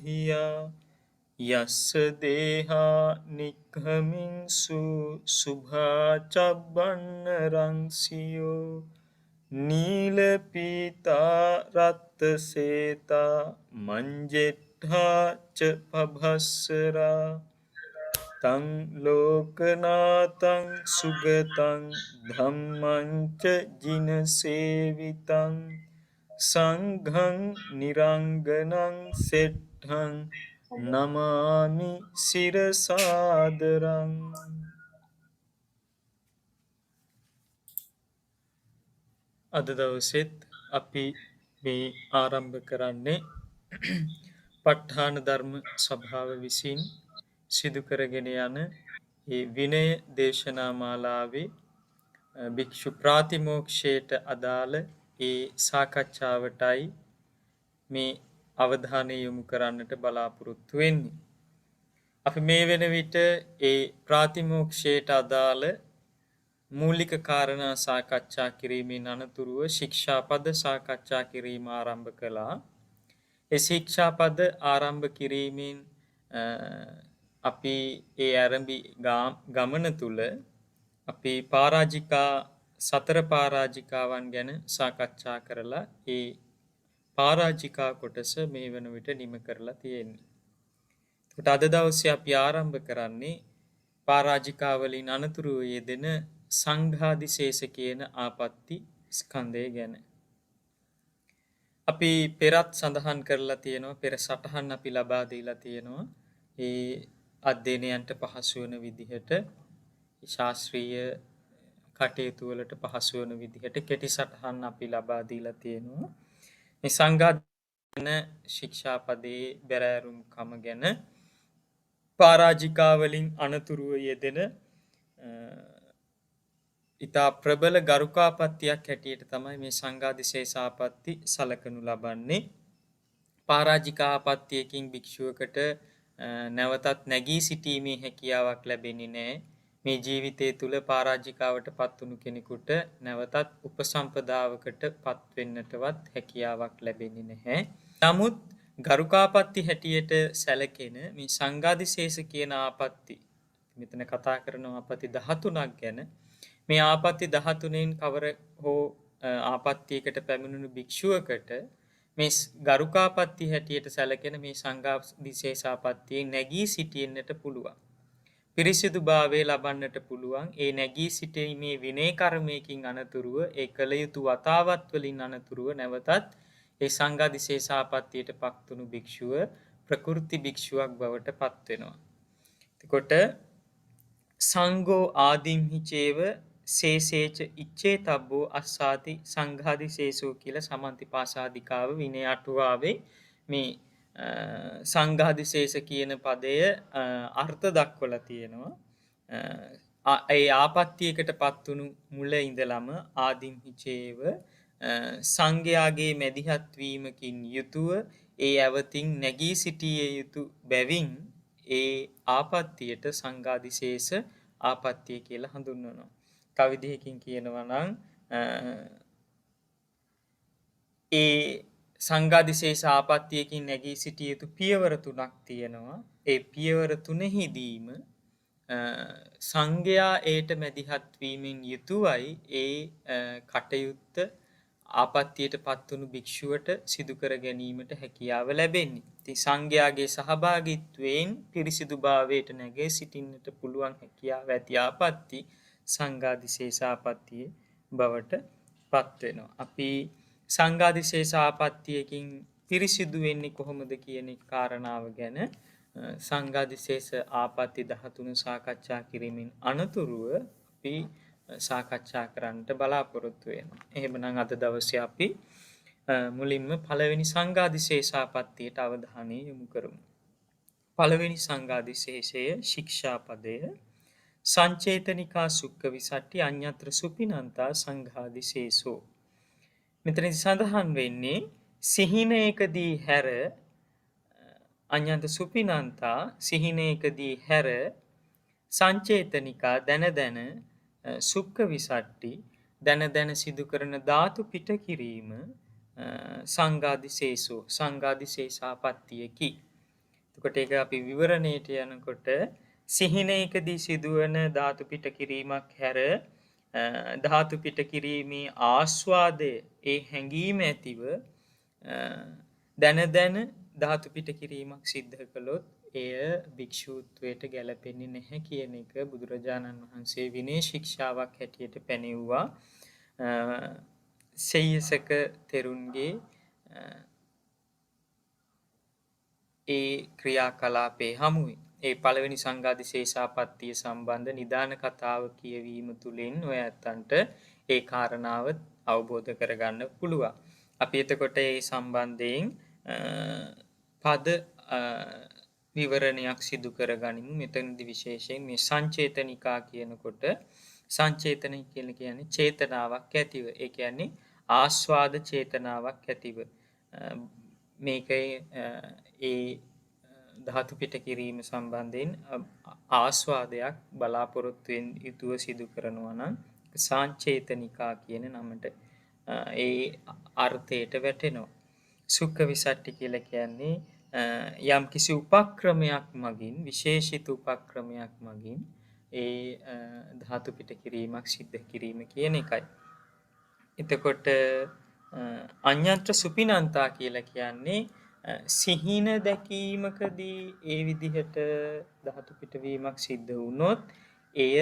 සුහියා යස්ස දේහා නික්ඛමින්සු සුභා චබ්බන්න රංසියෝ නීල පීතා රත්ත සේතා මංජෙට්ඨා ච පභස්සරා තං ලෝකනාතං සුගතං ධම්මං ච ජින සේවිතං සංඝං නිරංගනං සෙට්ඨං නමාමි සිරසාදරං. අද දවසෙත් අපි මේ ආරම්භ කරන්නේ ප ဋ ාණ ධර්ම සභාව විසින් සිදු කරගෙන යන ඒ විනය දේශනා මාලාවේ භික්ෂු ප්‍රාතිමෝක්ෂයට අදාළ ඒ සාකච්ඡාවටයි මේ අවධානය යොමු කරන්නට බලාපොරොත්තු වෙන්නේ. අපි මේ වෙන විට ඒ ප්‍රාතිමෝක්ෂයට අදාළ මූලික කාරණා සාකච්ඡා කිරීමෙන් අනතුරුව ශික්ෂාපද සාකච්ඡා කිරීම ආරම්භ කළා. ඒ ශික්ෂාපද ආරම්භ කිරීමෙන් අපි ඒ ආරම්භි ගමන තුල අපි පරාජිකා සතර පරාජිකාවන් ගැන සාකච්ඡා කරලා ඒ පරාජිකා කොටස මේ වෙන විට නිම කරලා තියෙන්නේ. ඒකට අද දවසේ අපි ආරම්භ කරන්නේ පරාජිකා වලින් අනතුරුව යෙදෙන සංඝාදිශේෂ කියන ආපත්‍ති ස්කන්ධය ගැන. අපි පෙරත් සඳහන් කරලා තියෙනවා, පෙර සටහන් අපි ලබා දීලා තියෙනවා. ඒ අධ්‍යයනයන්ට පහසු වෙන විදිහට ශාස්ත්‍රීය කටයුතු වලට පහසු වෙන විදිහට කෙටි සටහන් අපි ලබා දීලා තියෙනවා. මේ සංඝාදින ශික්ෂාපදයේ බැරෑරුම්කම ගැන පරාජිකා වලින් අනතුරුව යෙදෙන ඉතා ප්‍රබල ගරුකාපත්තියක් හැටියට තමයි මේ සංඝාදිශේෂ ආපත්‍ති සලකනු ලබන්නේ. පරාජිකා ආපත්තියකින් භික්ෂුවකට නැවතත් නැගී සිටීමේ හැකියාවක් ලැබෙන්නේ නැහැ. මේ ජීවිතය තුළ පරාජිකාවට පත් වුණු කෙනෙකුට නැවතත් උපසම්පදාවකට පත් වෙන්නටවත් හැකියාවක් ලැබෙන්නේ නැහැ. නමුත් ගරුකාපත්ති හැටියට සැලකෙන මේ සංඝාදිශේෂ කියන ආපත්‍ති, මෙතන කතා කරන ආපත්‍ති 13ක් ගැන. මේ ආපත්‍ති 13න් කවර හෝ ආපත්‍යයකට පැමිණුණු භික්ෂුවකට මේ ගරුකාපත්ති හැටියට සැලකෙන මේ සංඝාදිශේෂ ආපත්‍තියේ නැගී සිටින්නට පුළුවන්. පිරිසිදු භාවය ලබන්නට පුළුවන්. ඒ නැගී සිටීමේ විනය කර්මයකින් අනතුරුව, ඒ කළ යුතු වතාවත් වලින් අනතුරුව නැවතත් ඒ සංඝාදිශේෂ ආපත්තියට පත්වුණු භික්ෂුව ප්‍රකෘති භික්ෂුවක් බවට පත් වෙනවා. එතකොට සංඝෝ ආදිම්හි චේව සේසේච ඉච්ඡේ තබ්බෝ අස්සාති සංඝාදිශේෂෝ කියලා සමන්තිපාසාදිකාව විනය අටුවාවේ මේ සංඝාදිශේෂ කියන පදය අර්ථ දක්වලා තියෙනවා. ඒ ආපත්‍යයකට පත්වුණු මුල ඉඳලම ආදිම්හි චේව සංඝයාගේ මැදිහත් වීමකින් යුතුව ඒ ඇවතින් නැගී සිටිය යුතු බැවින් ඒ ආපත්‍යයට සංඝාදිශේෂ ආපත්‍ය කියලා හඳුන්වනවා. තව විදිහකින් කියනවා නම් ඒ සංඝාදිශේෂ ආපත්‍යයකින් නැගී සිටිය යුතු පියවර තුනක් තියෙනවා. ඒ පියවර තුනෙහිදීම සංඝයා ඒට මැදිහත් වීමෙන් යුතුවයි ඒ කටයුත්ත ආපත්‍යයට පත්වුණු භික්ෂුවට සිදු කර ගැනීමට හැකියාව ලැබෙන්නේ. ඉතින් සංඝයාගේ සහභාගීත්වයෙන් පිරිසිදුභාවයට නැගී සිටින්නට පුළුවන් හැකියාව ඇති ආපත්‍ති සංඝාදිශේෂ ආපත්‍තියේ බවට පත් වෙනවා. අපි සංඝාදිශේෂ ආපත්‍යයකින් පිරිසිදු වෙන්නේ කොහොමද කියන කාරණාව ගැන සංඝාදිශේෂ ආපත්‍ති 13 සාකච්ඡා කිරීමෙන් අනතුරුව අපි සාකච්ඡා කරන්නට බලාපොරොත්තු වෙනවා. එහෙමනම් අද දවසේ අපි මුලින්ම පළවෙනි සංඝාදිශේෂ ආපත්‍තියට අවධානය යොමු කරමු. පළවෙනි සංඝාදිශේෂය ශික්ෂාපදය සංචේතනිකා සුක්ඛ විසට්ටි අඤ්ඤත්‍ර සුපිනන්තා සංඝාදිශේෂෝ. මෙතන සඳහන් වෙන්නේ සිහිනයකදී හැර අඤ්ඤන්ත සුපිනන්තා සිහිනයකදී හැර සංචේතනිකා දැන සුක්ඛ විසට්ටි දැන සිදු කරන ධාතු පිට කිරීම සංඝාදිශේෂෝ සංඝාදිශේෂාපත්තියකි. එතකොට ඒක අපි විවරණයට යනකොට සිහිනයකදී සිදුවන ධාතු පිට කිරීමක් හැර ධාතු පිට කිරීමේ ආස්වාදය ඒ හැඟීම ඇතිව දැන දැන ධාතු පිට කිරීමක් සිද්ධ කළොත් එය භික්ෂූත්වයට ගැලපෙන්නේ නැහැ කියන එක බුදුරජාණන් වහන්සේ විනය ශික්ෂාවක් හැටියට පැනෙව්වා. සෙය්‍යසක තෙරුන්ගේ ඒ ක්‍රියාකලාපේ හමුවේ. ඒ පළවෙනි සංඝාදිශේෂාපත්තිය සම්බන්ධ නිදාන කතාව කියවීම තුළින් ඔය ඇත්තන්ට ඒ කාරණාව අවබෝධ කරගන්න පුළුවන්. අපි එතකොට ඒ සම්බන්ධයෙන් පද විවරණයක් සිදු කරගනිමු. මෙතනදි විශේෂයෙන් මේ සංචේතනිකා කියනකොට සංචේතනය කියලා කියන්නේ චේතනාවක් ඇතිව. ඒ කියන්නේ ආස්වාද චේතනාවක් ඇතිව. මේකේ ඒ ධාතු පිට කිරීම සම්බන්ධයෙන් ආස්වාදයක් බලාපොරොත්තුවෙන් යුතුව සිදු කරනවා නම් සංචේතනිකා කියන නමට ඒ අර්ථයට වැටෙනවා. සුඛ විසට්ටි කියලා කියන්නේ යම් කිසි උපක්‍රමයක් මගින් විශේෂිත උපක්‍රමයක් මගින් ඒ ධාතු පිට කිරීමක් සිද්ධ කිරීම කියන එකයි. එතකොට අඤ්ඤත්‍ර සුපිනන්තා කියලා කියන්නේ සිහින දැකීමකදී ඒ විදිහට ධාතු පිටවීමක් සිද්ධ වුණොත් එය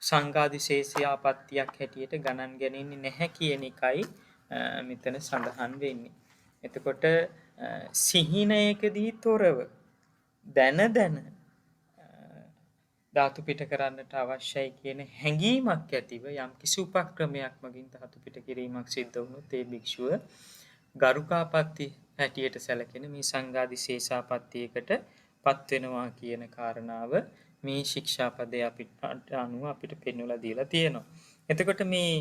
සංඝාදිශේෂාපත්තියක් හැටියට ගණන් ගන්නේ නැහැ කියන එකයි මෙතන සඳහන් වෙන්නේ. එතකොට සිහිනයකදී තොරව දැන දැන ධාතු පිට කරන්නට අවශ්‍යයි කියන හැඟීමක් ඇතිව යම් කිසි උපක්‍රමයක් මගින් ධාතු පිට කිරීමක් සිද්ධ වුණොත් ඒ භික්ෂුව ගරුකාපත්ති හැටියට සැලකෙන මේ සංඝාදිශේෂාපත්තියකට පත් වෙනවා කියන කාරණාව මේ ශික්ෂාපදයේ අපිට අනුව අපිට පෙන්වලා දීලා තියෙනවා. එතකොට මේ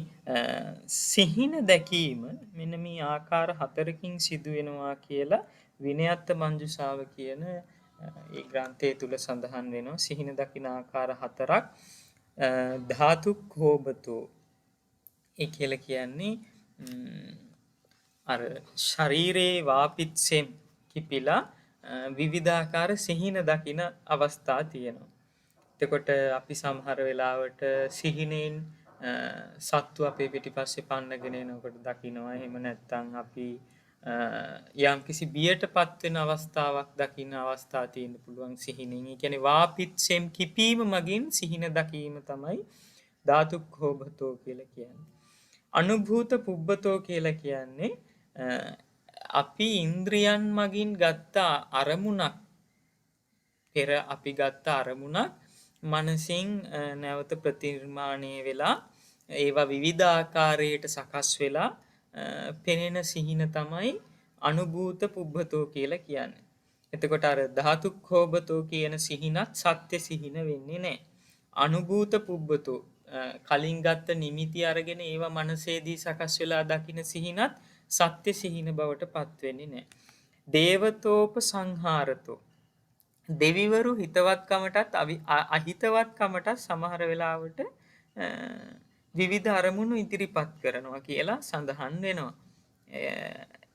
සිහින දැකීම මෙන්න මේ ආකාර හතරකින් සිදු වෙනවා කියලා විනයත්ත මංජුසාව කියන ඒ ග්‍රන්ථය තුල සඳහන් වෙනවා. සිහින දකින ආකාර හතරක් ධාතු කෝබතෝ ඒ කියලා කියන්නේ අර ශරීරේ වාපිත්සෙම් කිපිලා විවිධාකාර සිහින දකින අවස්ථා තියෙනවා. එතකොට අපි සමහර වෙලාවට සිහිනෙන් සත්තු අපේ පිටිපස්සේ පන්නගෙන එනකොට දකිනවා. එහෙම නැත්නම් අපි යම්කිසි බියටපත් වෙන අවස්ථාවක් දකින්න අවස්ථා තියෙන්න පුළුවන් සිහිනෙන්. ඒ කියන්නේ වාපිත්සෙම් කිපීම මගින් සිහින දකීම තමයි ධාතුක්ඛෝබතෝ කියලා කියන්නේ. අනුභූත පුබ්බතෝ කියලා කියන්නේ අපි ඉන්ද්‍රියන් මගින් ගත්ත අරමුණක් පෙර අපි ගත්ත අරමුණක් මනසින් නැවත ප්‍රතිනිර්මාණය වෙලා ඒවා විවිධ ආකාරයට සකස් වෙලා පෙනෙන සිහින තමයි අනුභූත පුබ්බතෝ කියලා කියන්නේ. එතකොට අර ධාතුක්ඛෝබතෝ කියන සිහිනත් සත්‍ය සිහින වෙන්නේ නැහැ. අනුභූත පුබ්බතෝ කලින් ගත්ත නිමිති අරගෙන ඒවා මනසේදී සකස් වෙලා දකින සිහිනත් සත්‍ය සිහින බවට පත් වෙන්නේ නැහැ. දේවතෝප සංහාරතෝ දෙවිවරු හිතවත්කමටත් අහිතවත්කමටත් සමහර වෙලාවට විවිධ අරමුණු ඉදිරිපත් කරනවා කියලා සඳහන් වෙනවා.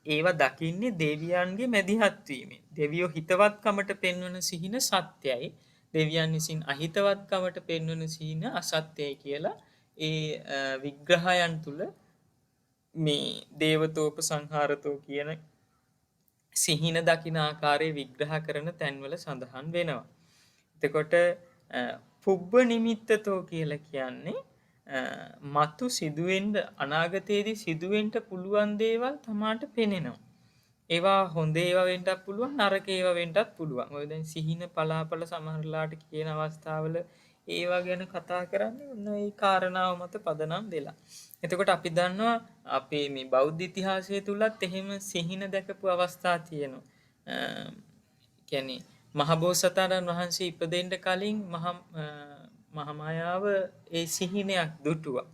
ඒවා දකින්නේ දෙවියන්ගේ මැදිහත් වීමෙන්. දෙවියෝ හිතවත්කමට පෙන්වන සිහින සත්‍යයි. දෙවියන් විසින් අහිතවත්කමට පෙන්වන සිහින අසත්‍යයි කියලා ඒ විග්‍රහයන් තුල මේ දේවතෝප සංහාරතෝ කියන සිහින දකින ආකාරය විග්‍රහ කරන තැන්වල සඳහන් වෙනවා. එතකොට පුබ්බ නිමිත්තතෝ කියලා කියන්නේ මතු සිදුවෙන්න අනාගතයේදී සිදුවෙන්න පුළුවන් දේවල් තමාට පෙනෙනවා. ඒවා හොඳ ඒවා වෙන්නත් පුළුවන් නරක ඒවා වෙන්නත් පුළුවන්. ඔය දැන් සිහින පලාපල සමහරලාට කියන අවස්ථාවල ඒවා ගැන කතා කරන්නේ ඔන්න ඒ කාරණාව මත පදනම් දෙලා. එතකොට අපි දන්නවා අපේ මේ බෞද්ධ ඉතිහාසය තුලත් එහෙම සිහින දැකපු අවස්ථා තියෙනවා. කියන්නේ මහබෝසතාණන් වහන්සේ ඉපදෙන්න කලින් මහමායාව ඒ සිහිනයක් දුටුවා.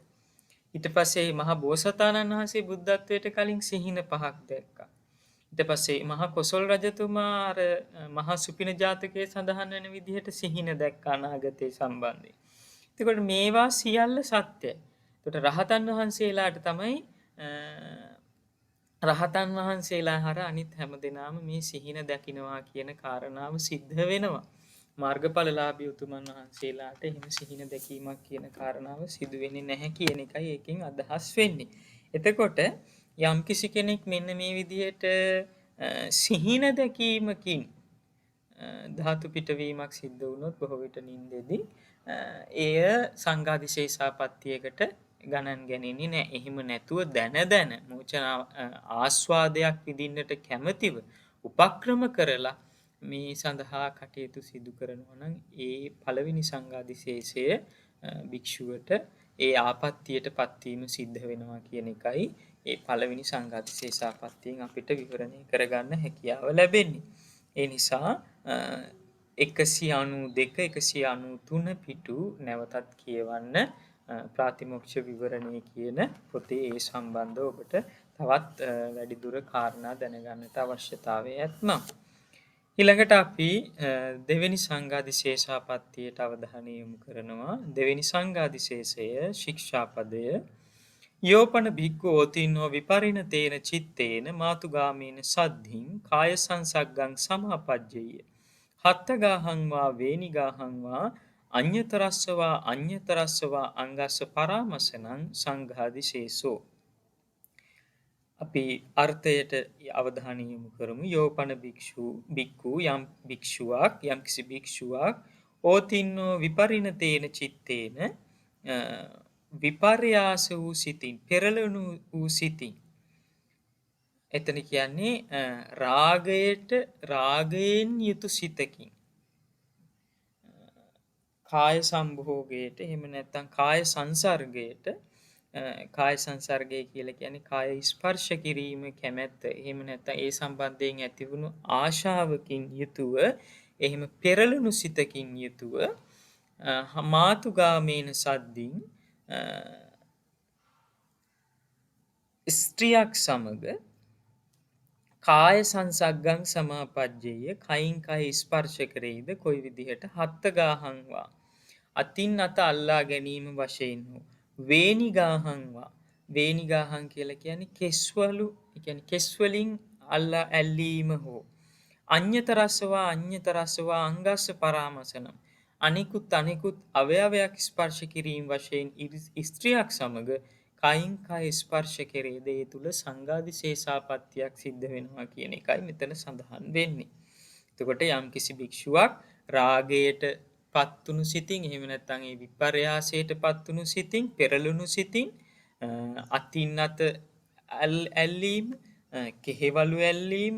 ඊට පස්සේ මහා බෝසතාණන් වහන්සේ බුද්ධත්වයට කලින් සිහින පහක් දැක්කා. ඊට පස්සේ මහා කොසල් රජතුමා අර මහා සුපින ජාතකයේ සඳහන් වෙන විදිහට සිහින දැක්කා අනාගතේ සම්බන්ධයෙන්. එතකොට මේවා සියල්ල සත්‍යයි. එතකොට රහතන් වහන්සේලාට තමයි රහතන් වහන්සේලා හර අනිත් හැමදෙනාම මේ සිහින දකිනවා කියන කාරණාව සිද්ධ වෙනවා. මාර්ගඵලලාභී උතුමන් වහන්සේලාට එහෙම සිහින දැකීමක් කියන කාරණාව සිදු වෙන්නේ නැහැ කියන එකයි ඒකෙන් අදහස් වෙන්නේ. එතකොට යම්කිසි කෙනෙක් මෙන්න මේ විදිහට සිහින දැකීමකින් ධාතු පිටවීමක් සිද්ධ වුණොත් බොහෝ විට නින්දෙදී එය සංඝාදිශේෂාපත්තියකට ගණන් ගන්නේ නැහැ. එහෙම නැතුව දැන මෝචන ආස්වාදයක් විඳින්නට කැමැතිව උපක්‍රම කරලා මේ සඳහා කටයුතු සිදු කරනවා නම් ඒ පළවෙනි සංඝාදිශේෂය භික්ෂුවට ඒ ආපත්තියට පත්වීම සිද්ධ වෙනවා කියන එකයි ඒ පළවෙනි සංඝාදිශේෂාපත්තියෙන් අපිට විවරණය කරගන්න හැකියාව ලැබෙන්නේ. ඒ නිසා 192 193 පිටු නැවතත් කියවන්න ප්‍රාතිමොක්ෂ විවරණය කියන පොතේ ඒ සම්බන්ධව ඔබට තවත් වැඩිදුර කාරණා දැනගන්නට අවශ්‍යතාවය ඇත්නම්. ඊළඟට අපි දෙවෙනි සංඝාදිශේෂාපත්තියට අවධානය යොමු කරනවා. දෙවෙනි සංඝාදිශේෂය ශික්ෂාපදය යෝපන භික්ඛු ඕතින්නෝ විපරිණතේන චිත්තේන මාතුගාමීන සද්ධින් කාය සංසග්ගං සමාපජ්ජය හත්තගාහං වා වේනිගාහං වා අඤ්ඤතරස්සවා අඤ්ඤතරස්සවා අංගස්ස පරාමසනං සංඝාදිශේෂෝ. අපි අර්ථයට අවධානය යොමු කරමු. යෝපන භික්ඛු යම් භික්ෂුවක් යම්කිසි භික්ෂුවක් ඕතින්නෝ විපරිණතේන චිත්තේන විපර්යාස වූ සිතින් පෙරළුණු වූ සිතින්. එතන කියන්නේ රාගයෙන් යුතු සිතකින් කාය සම්භෝගයට එහෙම නැත්නම් කාය සංසර්ගයට කාය සංසර්ගය කියලා කියන්නේ කාය ස්පර්ශ කිරීම කැමැත්ත එහෙම නැත්නම් ඒ සම්බන්ධයෙන් ඇතිවුණු ආශාවකින් යුතුව එහෙම පෙරළුණු සිතකින් යුතුව මාතුගාමීන සද්දින් ස්ත්‍රියක් සමග කාය සංසග්ගං සමාපජ්ජය කයින් කය ස්පර්ශ කරෙයිද කොයි විදිහට හත්තගාහංවා අතින් අත අල්ලා ගැනීම වශයෙන් හෝ වේනිගාහංවා වේනිගාහං කියලා කියන්නේ කෙස්වලු කියන්නේ කෙස් වලින් අල්ලා ඇල්ලීම හෝ අඤ්ඤතරස්සවා අංගස්ස පරාමසනම් අනිකුත් අවයවයක් ස්පර්ශ කිරීම වශයෙන් ස්ත්‍රියක් සමග කයින් කය ස්පර්ශ කෙරේද ඒ තුල සංඝාදිශේෂාපත්තියක් සිද්ධ වෙනවා කියන එකයි මෙතන සඳහන් වෙන්නේ. එතකොට යම්කිසි භික්ෂුවක් රාගයට පත්තුණු සිතින් එහෙම නැත්නම් ඒ විපර්යාසයට පත්තුණු සිතින් පෙරළුණු සිතින් අතින් අත ඇල්ලීම කෙහෙවලු ඇල්ලීම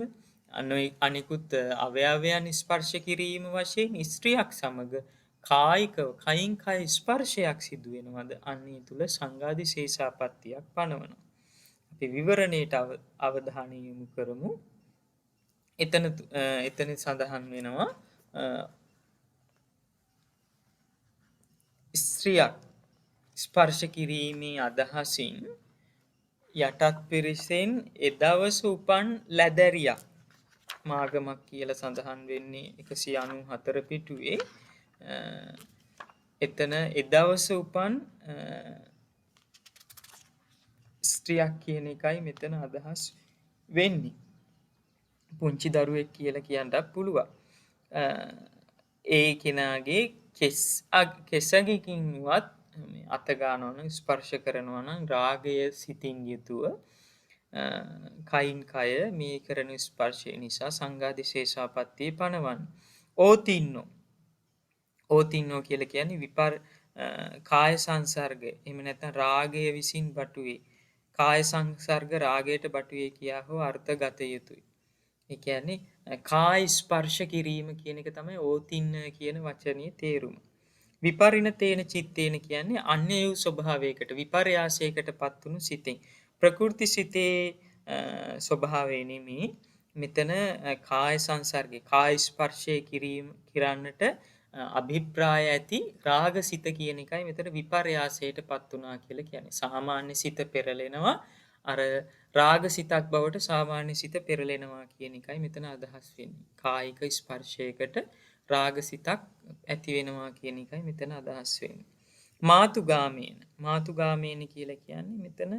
අනිකුත් අවයවයන් ස්පර්ශ කිරීම වශයෙන් ස්ත්‍රියක් සමග කායිකව කයින් කය ස්පර්ශයක් සිදු වෙනවද අන්නේ තුල සංඝාදිශේෂාපත්තියක් පනවනවා. අපි විවරණයට අවධානය යොමු කරමු. එතන සඳහන් වෙනවා ස්ත්‍රියක් ස්පර්ශ කිරීමේ අදහසින් යටත් පිරිසෙන් එදවස උපන් ලැදැරියක් මාගමක් කියලා සඳහන් වෙන්නේ 194 පිටුවේ. එතන එදවස උපන් ස්ත්‍රියක් කියන එකයි මෙතන අදහස් වෙන්නේ. පුංචි දරුවෙක් කියලා කියන්නත් පුළුවන්. ඒ කෙනාගේ කෙසගකින්වත් අත ගන්නවා නම් ස්පර්ශ කරනවා නම් රාගය සිතින් යුතුව කයින් කය මේ කරන ස්පර්ශය නිසා සංඝාදිශේෂාපත්තිය පනවන්න. ඕතින්නෝ කියලා කියන්නේ කාය සංසර්ගය. එහෙම නැත්නම් රාගය විසින් බටුවේ. කාය සංසර්ග රාගයට බටුවේ කියා හෝ අර්ථ ගත යුතුයි. ඒ කියන්නේ කාය ස්පර්ශ කිරීම කියන එක තමයි ඕතින්න කියන වචනේ තේරුම. විපරිණතේන චිත්තේන කියන්නේ අන්‍ය වූ ස්වභාවයකට විපර්යාසයකට පත්වුණු සිතෙන්. ප්‍රකෘති සිතේ ස්වභාවය නෙමේ මෙතන කාය සංසර්ගය කාය ස්පර්ශය කිරන්නට අභිප්‍රාය ඇති රාගසිත කියන එකයි මෙතන විපර්යාසයට පත් වුණා කියලා කියන්නේ. සාමාන්‍ය සිත පෙරලෙනවා අර රාගසිතක් බවට සාමාන්‍ය සිත පෙරලෙනවා කියන එකයි මෙතන අදහස් වෙන්නේ. කායික ස්පර්ශයකට රාගසිතක් ඇති වෙනවා කියන එකයි මෙතන අදහස් වෙන්නේ. මාතුගාමීන කියලා කියන්නේ මෙතන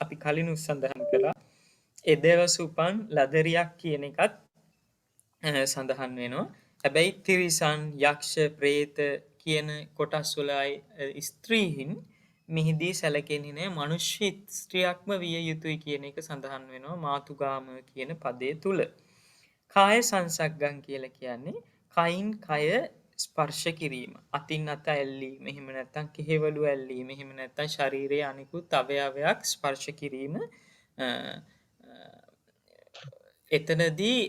අපි කලින් සඳහන් කළා එදවස උපන් ලදරියක් කියන එකත් සඳහන් වෙනවා. හැබැයි තිරිසන් යක්ෂ ප්‍රේත කියන කොටස් වලයි ස්ත්‍රීහින් මෙහිදී සැලකෙන්නේ නැහැ. මනුෂ්‍ය ස්ත්‍රියක්ම විය යුතුයි කියන එක සඳහන් වෙනවා මාතුගාම කියන පදයේ තුල. කාය සංසග්ගම් කියලා කියන්නේ කයින් කය ස්පර්ශ කිරීම. අතින් අත ඇල්ලීම, එහෙම නැත්නම් කෙහෙවලු ඇල්ලීම, එහෙම නැත්නම් ශරීරයේ අනිකුත් අවයවයක් ස්පර්ශ කිරීම. එතනදී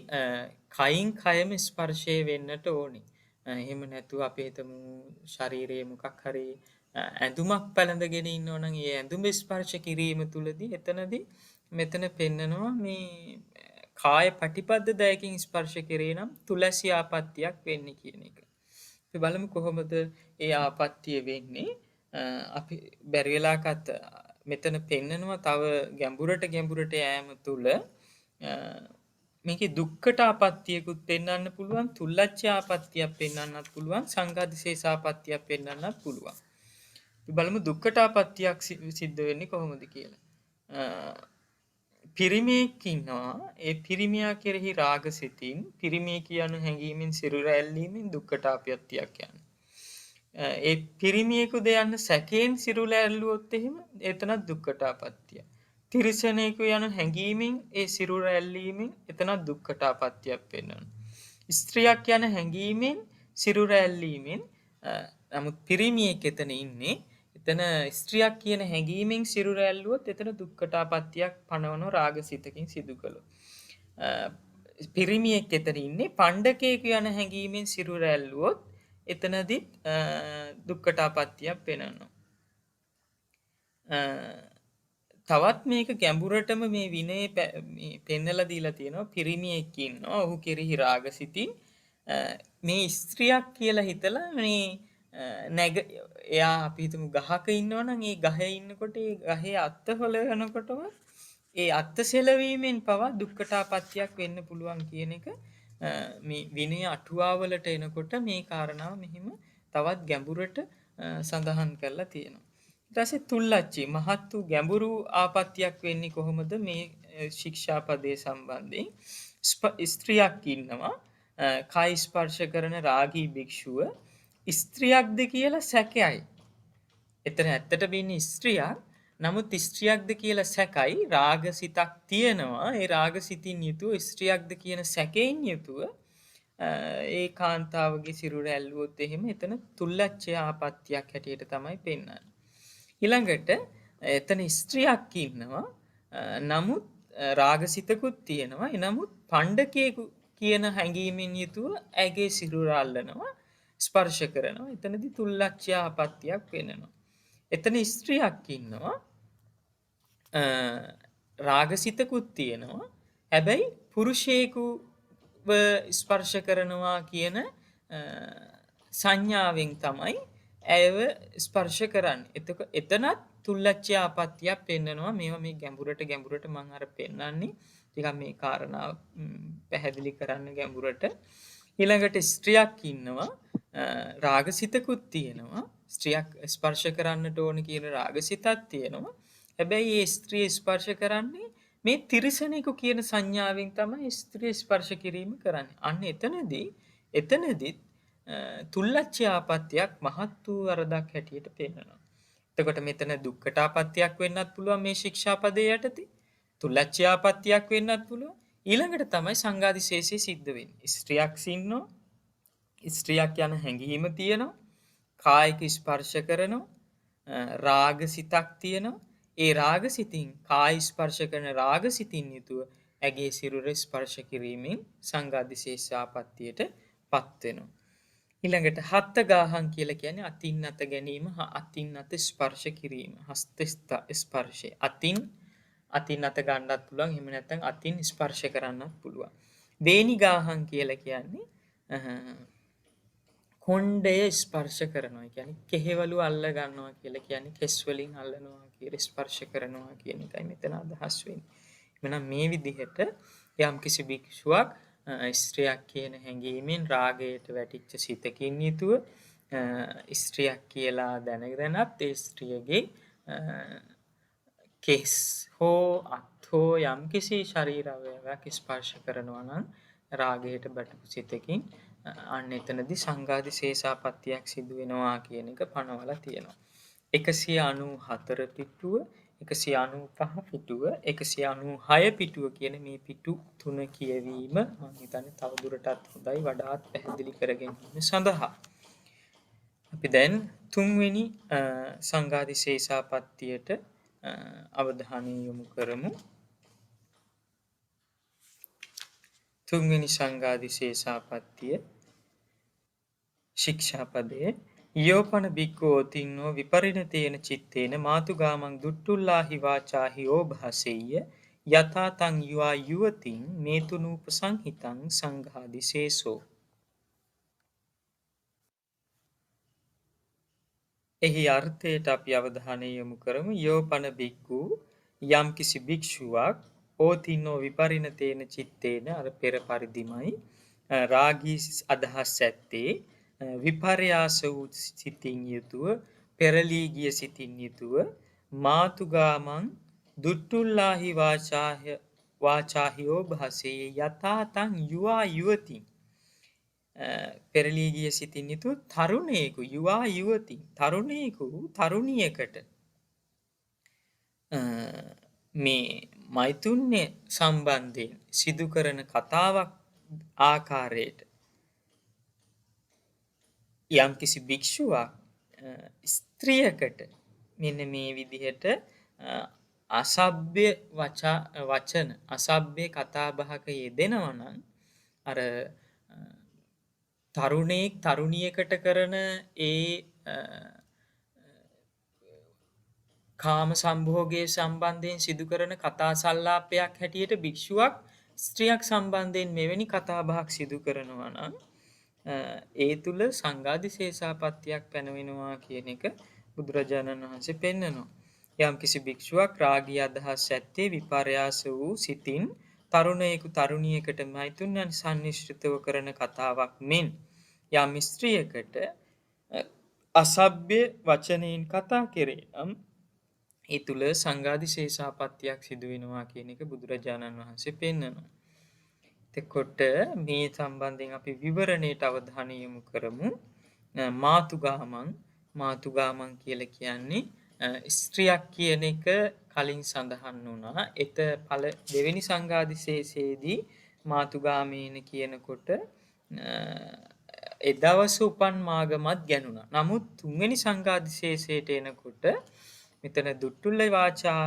කයින් කයම ස්පර්ශය වෙන්නට ඕනි. එහෙම නැතුව අපි හිතමු ශරීරයේ මොකක් හරි ඇඳුමක් පැළඳගෙන ඉන්නවා නම් ඒ ඇඳුම ස්පර්ශ කිරීම තුලදී එතනදී මෙතන පෙන්නනවා මේ කාය පටිපද්ද දයකින් ස්පර්ශ කරේ නම් තුලසි ආපත්‍යක් වෙන්නේ කියන එක. අපි බලමු කොහොමද ඒ ආපත්‍ය වෙන්නේ. අපි බැරි වෙලාකත් මෙතන පෙන්නනවා තව ගැඹුරට යෑම තුල මේකේ දුක්ඛට ආපත්‍යයකුත් පෙන්වන්න පුළුවන්, තුල්ලච්ඡ ආපත්‍යයක් පෙන්වන්නත් පුළුවන්, සංඝාදිශේෂ ආපත්‍යයක් පෙන්වන්නත් පුළුවන්. අපි බලමු දුක්ඛට ආපත්‍යයක් සිද්ධ වෙන්නේ කොහොමද කියලා. පිරිමියෙක් ඉන්නවා. ඒ පිරිමියා කෙරෙහි රාගසිතින් පිරිමිය කියන හැඟීමෙන් සිරුර ඇල්ලීමෙන් දුක්ඛට ආපත්‍යයක් යන්නේ. ඒ පිරිමියෙකු දෙයන්න සැකයෙන් සිරුර ඇල්ලුවොත් එහෙම එතනත් දුක්ඛට ආපත්‍යයක්. තිරිසනෙකු යන හැඟීමෙන් ඒ සිරුර ඇල්ලීමෙන් එතනත් දුක්ඛට ආපත්‍යයක් වෙනවා. ස්ත්‍රියක් යන හැඟීමෙන් සිරුර ඇල්ලීමෙන් නමුත් පිරිමියෙක් එතන ඉන්නේ. එතන ස්ත්‍රියක් කියන හැඟීමෙන් සිරුර ඇල්ලුවොත් එතන දුක්ඛට ආපත්‍යයක් පනවන රාගසිතකින් සිදු කළොත්. පිරිමියෙක් එතන ඉන්නේ පණ්ඩකයෙකු යන හැඟීමෙන් සිරුර ඇල්ලුවොත් එතනදිත් දුක්ඛට ආපත්‍යයක් වෙනවා. තවත් මේක ගැඹුරටම මේ විනය පෙන්නලා දීලා තියෙනවා. පිරිමියෙක් ඉන්නවා. ඔහු කෙරෙහි රාගසිතින් මේ ස්ත්‍රියක් කියලා හිතලා මේ එයා අපි හිතමු ගහක ඉන්නවා නම් ඒ ගහේ ඉන්නකොට ඒ ගහේ අත්ත හොලවනකොටම ඒ අත්ත සෙලවීමෙන් පවා දුක්ඛටාපත්‍යක් වෙන්න පුළුවන් කියන එක මේ විනය අටුවාවලට එනකොට මේ කාරණාව මෙහිම තවත් ගැඹුරට සඳහන් කරලා තියෙනවා. ඊට පස්සේ තුල්ලච්චි මහත් වූ ගැඹුරු ආපත්‍යක් වෙන්නේ කොහොමද මේ ශික්ෂාපදයේ සම්බන්ධයෙන් ස්ත්‍රියක් ඉන්නවා කාය ස්පර්ශ කරන රාගී භික්ෂුව ස්ත්‍රියක්ද කියලා සැකයයි. එතන ඇත්තට වෙන්නේ ස්ත්‍රියක්. නමුත් ස්ත්‍රියක්ද කියලා සැකයි. රාගසිතක් තියෙනවා. ඒ රාගසිතින් යුතුව ස්ත්‍රියක්ද කියන සැකයෙන් යුතුව ඒ කාන්තාවගේ සිරුර ඇල්ලුවොත් එහෙම එතන තුල්ලච්ඡ ආපත්‍යක් හැටියට තමයි පෙන්වන්නේ. ඊළඟට එතන ස්ත්‍රියක් ඉන්නවා. නමුත් රාගසිතකුත් තියෙනවා. එනමුත් පණ්ඩකයෙකු කියන හැඟීමෙන් යුතුව ඇගේ සිරුර අල්ලනවා, ස්පර්ශ කරනවා. එතනදී තුල්ලච්ඡ ආපත්‍යක් වෙනවා. එතන ස්ත්‍රියක් ඉන්නවා. රාගසිතකුත් තියෙනවා. හැබැයි පුරුෂයෙකුව ස්පර්ශ කරනවා කියන සංඥාවෙන් තමයි ඇයව ස්පර්ශ කරන්නේ. එතනත් තුල්ලච්ඡ ආපත්‍යක් පෙන්නනවා. මේවා මේ ගැඹුරට මම අර පෙන්නන්නේ ටිකක් මේ කාරණාව පැහැදිලි කරන්න ගැඹුරට. ඊළඟට ස්ත්‍රියක් ඉන්නවා. රාගසිතකුත් තියෙනවා. ස්ත්‍රියක් ස්පර්ශ කරන්නට ඕන කියන රාගසිතක් තියෙනවා. හැබැයි ඒ ස්ත්‍රිය ස්පර්ශ කරන්නේ මේ තිරිසනෙකු කියන සංඥාවෙන් තමයි ස්ත්‍රිය ස්පර්ශ කිරීම කරන්නේ. අන්න එතනදී තුල්ලච්ඡ ආපත්‍යක් මහත් වූ වරදක් හැටියට පෙන්නනවා. එතකොට මෙතන දුක්ඛට ආපත්‍යක් වෙන්නත් පුළුවන් මේ ශික්ෂාපදයේ යටතේ. තුල්ලච්ඡ ආපත්‍යක් වෙන්නත් පුළුවන්. ඊළඟට තමයි සංඝාදිශේෂය සිද්ධ වෙන්නේ. ස්ත්‍රියක් ඉන්නවා. ස්ත්‍රියක් යන හැඟීම තියෙනවා. කායික ස්පර්ශ කරනවා. රාගසිතක් තියෙනවා. ඒ රාගසිතින් කාය ස්පර්ශ කරන රාගසිතින් යුතුව ඇගේ සිරුර ස්පර්ශ කිරීමෙන් සංඝාදිශේෂ ආපත්‍යයට පත් වෙනවා. ඊළඟට හත්ත ගාහන් කියලා කියන්නේ අතින් අත ගැනීම, අතින් අත ස්පර්ශ කිරීම, හස්ත ස්පර්ශය. අතින් අත ගන්නත් පුළුවන්, එහෙම නැත්නම් අතින් ස්පර්ශ කරන්නත් පුළුවන්. වේනි ගාහන් කියලා කියන්නේ කොණ්ඩය ස්පර්ශ කරනවා. කියන්නේ කෙහෙවලු අල්ල ගන්නවා කියලා කියන්නේ කෙස් වලින් අල්ලනවා කියලා ස්පර්ශ කරනවා කියන එකයි මෙතන අදහස් වෙන්නේ. එහෙනම් මේ විදිහට යම්කිසි භික්ෂුවක් ස්ත්‍රියක් කියන හැඟීමෙන් රාගයට වැටිච්ච සිතකින් යුතුව ස්ත්‍රියක් කියලා දැනගෙනත් ඒ ස්ත්‍රියගේ කෙස් හෝ අත් හෝ යම්කිසි ශරීර අවයවයක් ස්පර්ශ කරනවා නම් රාගයට බැටපු සිතකින් අන්න එතනදී සංඝාදි ශේෂාපත්තියක් සිදු වෙනවා කියන එක පනවලා තියෙනවා. 194 පිටුව, 195 පිටුව, 196 පිටුව කියන මේ පිටු තුන කියවීම මම හිතන්නේ තවදුරටත් හොඳයි වඩාත් පැහැදිලි කර ගැනීම සඳහා. අපි දැන් තුන්වෙනි සංඝාදි ශේෂාපත්තියට අවධානය යොමු කරමු. තුන්වෙනි සංඝාදි ශේෂාපත්තිය ශික්ෂාපදයේ යෝපන බික්ඛෝ තින්නෝ විපරිණතේන චිත්තේන මාතුගාමං දුට්ටුල්ලාහි වාචාහි ඕභාසෙය්‍ය යථා තං යුවා යුවතින් මේතුනූප සංහිතං සංඝාදි ශේෂෝ. එහි අර්ථයට අපි අවධානය යොමු කරමු. යෝපන බික්ඛු යම්කිසි භික්ෂුවක් ඕතින්නෝ විපරිණතේන චිත්තේන අර පෙර පරිදිමයි රාගී අදහස් ඇත්තේ විපර්යාස වූ සිතින් යුතුව පෙරලී ගිය සිතින් යුතුව මාතුගාමං දුට්ටුල්ලාහි වාචාහියෝ භාසයේ යථාතං යුවා යුවතින් පෙරලී ගිය සිතින් යුතු තරුණයෙකු යුවා යුවතින් තරුණයෙකු තරුණියකට මේ මෛතුන්‍ය සම්බන්ධයෙන් සිදු කරන කතාවක් ආකාරයට යම්කිසි භික්ෂුවක් ස්ත්‍රියකට මෙන්න මේ විදිහට අසභ්‍ය වචන අසභ්‍ය කතා බහක යෙදෙනවා නම් අර තරුණයෙක් තරුණියකට කරන ඒ කාම සම්භෝගයේ සම්බන්ධයෙන් සිදු කරන කතා සල්ලාපයක් හැටියට භික්ෂුවක් ස්ත්‍රියක් සම්බන්ධයෙන් මෙවැනි කතා බහක් සිදු කරනවා නම් ඒ තුල සංඝාදි ශේෂාපත්තියක් පැනවෙනවා කියන එක බුදුරජාණන් වහන්සේ පෙන්නනවා. යම්කිසි භික්ෂුවක් රාගී අදහස් ඇත්තේ විපර්යාස වූ සිතින් තරුණයෙකු තරුණියකට මෛතුන්යන් සම්නිශ්චිතව කරන කතාවක් මෙන් යම් ස්ත්‍රියකට අසභ්‍ය වචනයෙන් කතා කෙරේ නම් ඒ තුල සංඝාදි ශේෂාපත්තියක් සිදු වෙනවා කියන එක බුදුරජාණන් වහන්සේ පෙන්නනවා. එතකොට මේ සම්බන්ධයෙන් අපි විවරණයට අවධානය යොමු කරමු. මාතුගාමං කියලා කියන්නේ ස්ත්‍රියක් කියන එක කලින් සඳහන් වුණා. දෙවෙනි සංඝාදි ශේෂයේදී මාතුගාමීන කියනකොට එදවස උපන් මාගමත් ගැනුණා. නමුත් තුන්වෙනි සංඝාදි ශේෂයට එනකොට මෙතන දුට්ටුල්ල වාචා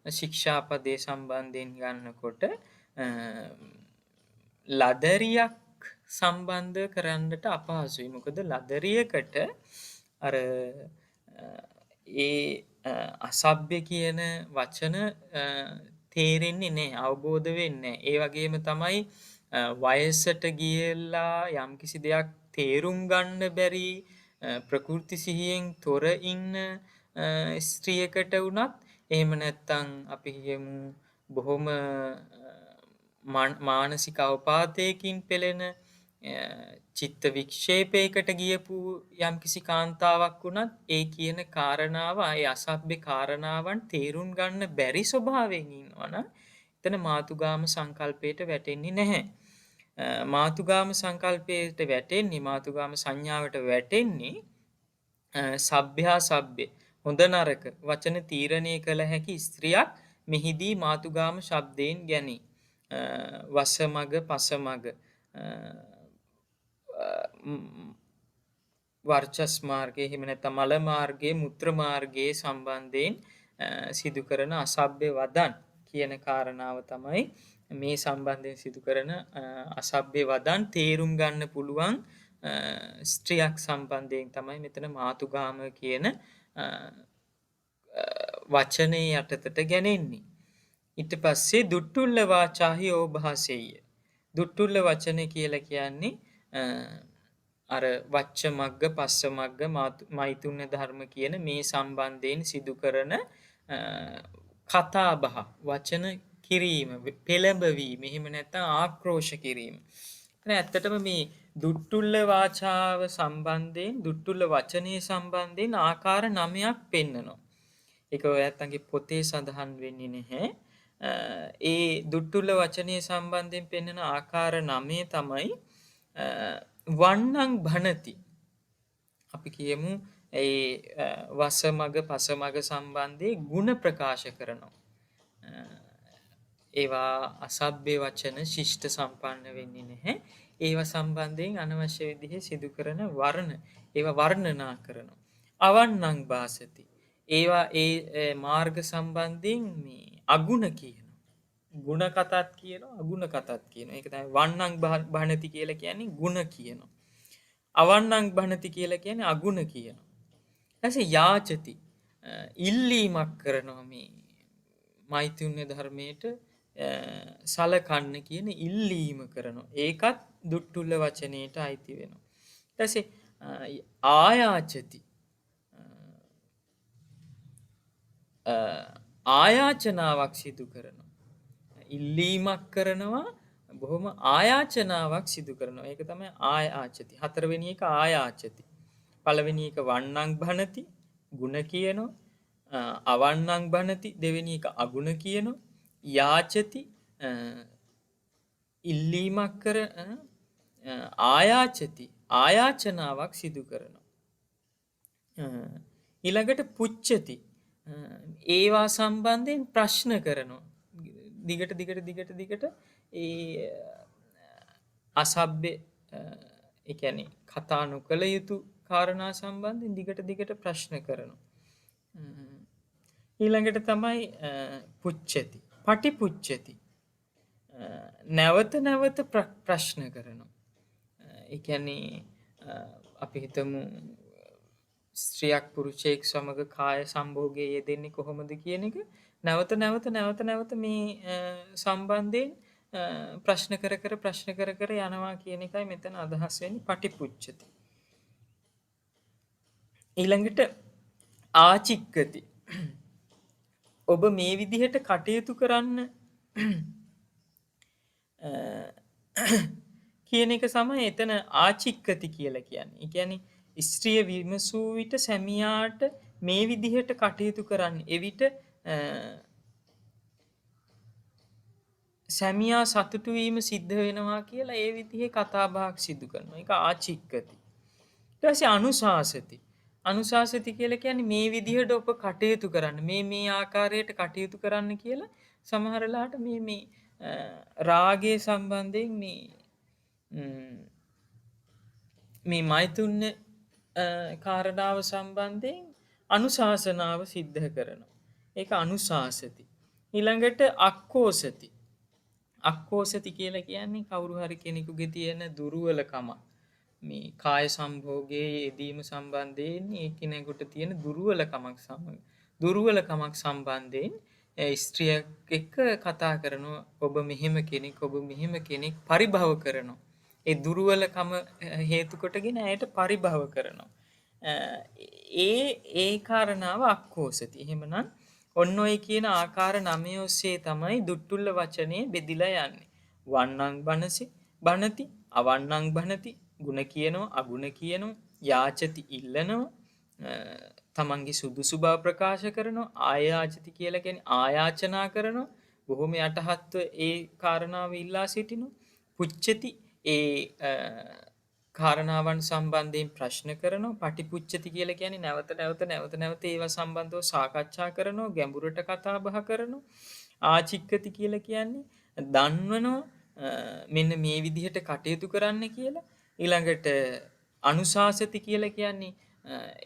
ශික්ෂාපදේ සම්බන්ධයෙන් ගන්නකොට ලදරියක් සම්බන්ධ කරන්නට අපහසුයි. මොකද ලදරියකට අර ඒ අසභ්‍ය කියන වචන තේරෙන්නේ නැහැ, අවබෝධ වෙන්නේ නැහැ. ඒ වගේම තමයි වයසට ගියලා යම්කිසි දෙයක් තේරුම් ගන්න බැරි ප්‍රකෘති සිහියෙන් තොර ඉන්න ස්ත්‍රියකට වුණත් එහෙම නැත්නම් අපි කියමු බොහොම මානසික අවපාතයකින් පෙළෙන චිත්ත වික්ෂේපයකට ගියපු යම්කිසි කාන්තාවක් වුණත් ඒ කියන කාරණාව ඒ අසභ්‍ය කාරණාවන් තේරුම් ගන්න බැරි ස්වභාවයෙන් ඉන්නවනම් එතන මාතුගාම සංකල්පයට වැටෙන්නේ නැහැ. මාතුගාම සංකල්පයට වැටෙන්නේ මාතුගාම සංඥාවට වැටෙන්නේ සભ્યાසભ્ય හොඳ නරක වචන තීරණය කළ හැකි ස්ත්‍රියක් මෙහිදී මාතුගාම ශබ්දයෙන් ගැනී. වසමග පසමග වර්චස් මාර්ගයේ එහෙම නැත්නම් මල මාර්ගයේ මුත්‍ර මාර්ගයේ සම්බන්ධයෙන් සිදු කරන අසභ්‍ය වදන් කියන කාරණාව තමයි මේ සම්බන්ධයෙන් සිදු කරන අසභ්‍ය වදන් තේරුම් ගන්න පුළුවන් ස්ත්‍රියක් සම්බන්ධයෙන් තමයි මෙතන මාතුගාම කියන වචනේ යටතට ගැනෙන්නේ. ඊට පස්සේ දුට්ටුල්ල වාචාහි ඕභාසෙය්‍ය. දුට්ටුල්ල වචන කියලා කියන්නේ අර වච්ච මග්ග පස්ස මග්ග මෛතුන්‍ය ධර්ම කියන මේ සම්බන්ධයෙන් සිදු කරන කතා බහ වචන කිරීම පෙළඹවීම එහෙම නැත්නම් ආක්‍රෝෂ කිරීම. ඇත්තටම මේ දුට්ටුල්ල වාචාව සම්බන්ධයෙන් දුට්ටුල්ල වචනේ සම්බන්ධයෙන් ආකාර 9ක් පෙන්නනවා. ඒක ඔයත්න්ගේ පොතේ සඳහන් වෙන්නේ නැහැ. ඒ දුට්ටුල්ල වචනය සම්බන්ධයෙන් පෙන්වන ආකාර 9 තමයි වන්නං භනති. අපි කියමු ඒ වසමග පසමග සම්බන්ධයේ ಗುಣ ප්‍රකාශ කරනවා. ඒවා අසභ්‍ය වචන ශිෂ්ට සම්පන්න වෙන්නේ නැහැ. ඒවා සම්බන්ධයෙන් අනවශ්‍ය විදිහේ සිදු කරන ඒවා වර්ණනා කරනවා. අවන්නං භාසති. ඒවා ඒ මාර්ග සම්බන්ධයෙන් මේ අගුණ කියනවා. ಗುಣ කතාත් කියනවා අගුණ කතාත් කියනවා. ඒක තමයි වන්නං භණති කියලා කියන්නේ ಗುಣ කියනවා. අවන්නං භණති කියලා කියන්නේ අගුණ කියනවා. ඊපස්සේ යාචති ඉල්ලීමක් කරනවා මේ මෛත්‍රුන්‍ය ධර්මයට සලකන්න කියන ඉල්ලීම කරනවා. ඒකත් දුට්ටුල්ල වචනයට අයිති වෙනවා. ඊට පස්සේ ආයාචති ආයාචනාවක් සිදු කරනවා. ඉල්ලීමක් කරනවා බොහොම ආයාචනාවක් සිදු කරනවා. ඒක තමයි ආයාචති. හතරවෙනි එක ආයාචති. පළවෙනි එක වන්නං භනති ಗುಣ කියනවා. අවන්නං භනති දෙවෙනි එක අගුණ කියනවා. යාචති ඉල්ලීමක් කර ආයාචති ආයාචනාවක් සිදු කරනවා. ඊළඟට පුච්චති ඒවා සම්බන්ධයෙන් ප්‍රශ්න කරනවා. දිගට ඒ අසභ්‍ය ඒ කියන්නේ කතා නොකළ යුතු කාරණා සම්බන්ධයෙන් දිගට ප්‍රශ්න කරනවා. ඊළඟට තමයි පුච්චති පටිපුච්චති නැවත ප්‍රශ්න කරනවා. ඒ කියන්නේ අපි හිතමු ස්ත්‍රියක් පුරුෂයෙක් සමග කාය සම්භෝගයේ යෙදෙන්නේ කොහොමද කියන එක නැවත මේ සම්බන්ධයෙන් ප්‍රශ්න කර යනවා කියන එකයි මෙතන අදහස් වෙන්නේ පටිපුච්චති. ඊළඟට ආචික්කති ඔබ මේ විදිහට කටයුතු කරන්න කියන එක තමයි එතන ආචික්කති කියලා කියන්නේ. ඒ කියන්නේ ස්ත්‍රිය විමසූ විට සැමියාට මේ විදිහට කටයුතු කරන්න. එවිට සැමියා සතුටු වීම සිද්ධ වෙනවා කියලා ඒ විදිහේ කතා බහක් සිදු කරනවා. ඒක ආචික්කති. ඊට පස්සේ අනුශාසති. අනුශාසති කියලා කියන්නේ මේ විදිහට ඔබ කටයුතු කරන්න. මේ ආකාරයට කටයුතු කරන්න කියලා සමහර වෙලාවට මේ රාගයේ සම්බන්ධයෙන් මේ මෛතුන්‍ය කාරණාව සම්බන්ධයෙන් අනුශාසනාව සිද්ධ කරනවා. ඒක අනුශාසති. ඊළඟට අක්කෝසති. අක්කෝසති කියලා කියන්නේ කවුරු හරි කෙනෙකුගේ තියෙන දුර්වලකම. මේ කාය සම්භෝගයේ යෙදීම සම්බන්ධයෙන් ඒ කෙනෙකුට තියෙන දුර්වලකමක් සම්බන්ධයෙන් ස්ත්‍රියක් එක්ක කතා කරනවා. ඔබ මෙහෙම කෙනෙක් පරිභව කරනවා. ඒ දුර්වලකම හේතු කොටගෙන ඇයට පරිභව කරනවා. ඒ කාරණාව අක්කෝසති. එහෙමනම් ඔන්න ඔය කියන ආකාර 9 ඔස්සේ තමයි දුට්ටුල්ල වචනේ බෙදිලා යන්නේ. වන්නං බනති, අවන්නං බනති, ಗುಣ කියනවා, අගුණ කියනවා, යාචති ඉල්ලනවා, තමන්ගේ සුදුසු බව ප්‍රකාශ කරනවා, ආයාචති කියලා කියන්නේ ආයාචනා කරනවා, බොහොම යටහත්ව ඒ කාරණාව ඉල්ලා සිටිනවා, පුච්චති ඒ කාරණාවන් සම්බන්ධයෙන් ප්‍රශ්න කරනවා, පටිපුච්චති කියලා කියන්නේ නැවත ඒවා සම්බන්ධව සාකච්ඡා කරනවා, ගැඹුරට කතා බහ කරනවා. ආචික්කති කියලා කියන්නේ දන්වනවා මෙන්න මේ විදිහට කටයුතු කරන්න කියලා. ඊළඟට අනුශාසති කියලා කියන්නේ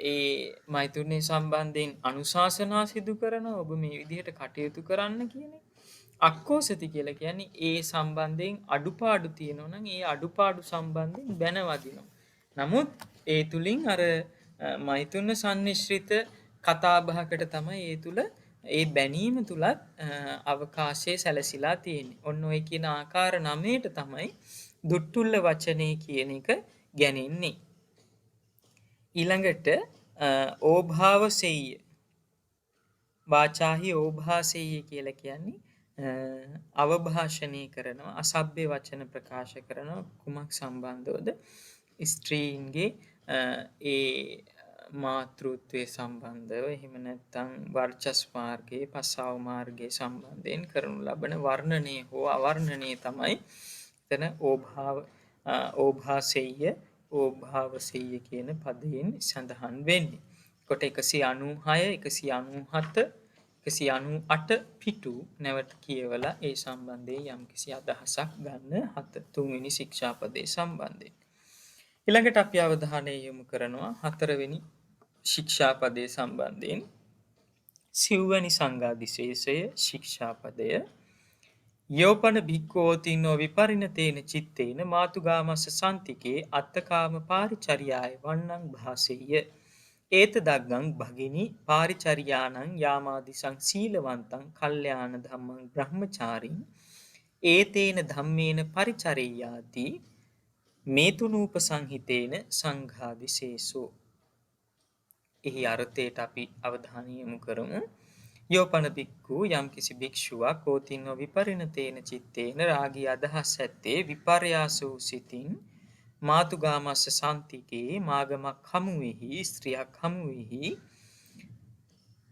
ඒ මෛතුනේ සම්බන්ධයෙන් අනුශාසනා සිදු කරනවා. ඔබ මේ විදිහට කටයුතු කරන්න කියන්නේ. අක්කෝසති කියලා කියන්නේ ඒ සම්බන්ධයෙන් අඩුපාඩු තියෙනවා නම් ඒ අඩුපාඩු සම්බන්ධයෙන් බැනවදිනවා. නමුත් ඒ තුලින් අර මෛතුන සම්නිශ්‍රිත කතා බහකට තමයි ඒ තුල ඒ බැනීම තුලත් අවකාශයේ සැලසීලා තියෙන්නේ. ඔන්න ඔය කියන ආකාර 9ට තමයි දුට්ටුල්ල වචනේ කියන එක ගැනෙන්නේ. ඊළඟට ඕභාවසෙය්‍ය වාචාහි ඕභාසෙය්‍ය කියලා කියන්නේ අවභාෂණය කරනවා, අසභ්‍ය වචන ප්‍රකාශ කරනවා. කුමක් සම්බන්ධවද? ස්ත්‍රීන්ගේ ඒ මාතෘත්වයේ සම්බන්ධව එහෙම නැත්නම් වර්චස් මාර්ගයේ පසාව මාර්ගයේ සම්බන්ධයෙන් කරනු ලබන වර්ණනය හෝ අවර්ණනය තමයි එතන ඕභාසෙය්‍ය ඕභාවසෙය්‍ය කියන පදයෙන් සඳහන් වෙන්නේ. කොට 196 197 198 පිටු නැවත කියවලා ඒ සම්බන්ධයෙන් යම්කිසි අදහසක් ගන්න තුන්වෙනි ශික්ෂාපදයේ සම්බන්ධයෙන්. ඊළඟට අපි අවධානය යොමු කරනවා හතරවෙනි ශික්ෂාපදයේ සම්බන්ධයෙන්. සිව්වැනි සංඝාදිශේෂය ශික්ෂාපදය යෝපන භික්ඛෝතිනෝ විපරිණතේන චිත්තේන මාතුගාමස්ස සන්තිකේ අත්තකාම පාරිචර්යාය වන්නං භාසෙය්‍ය ඒත දග්ගං භගිනි පාරිචර්යානං යාමාදිසං සීලවන්තං කල්යාණ ධම්මං බ්‍රහ්මචාරින් ඒතේන ධම්මේන පරිචරෙය්‍යාති මේතුනූපසංහිතේන සංඝාදිශේෂෝ. එහි අර්ථයට අපි අවධානය යොමු කරමු. යෝපන භික්ඛු යම්කිසි භික්ෂුවක් කෝතින්නෝ විපරිණතේන චිත්තේන රාගී අදහස් ඇත්තේ විපර්යාස වූ සිතින් මාතුගාමස්ස සන්තිකේ මාගමක් හමුවෙහි ස්ත්‍රියක් හමුවෙහි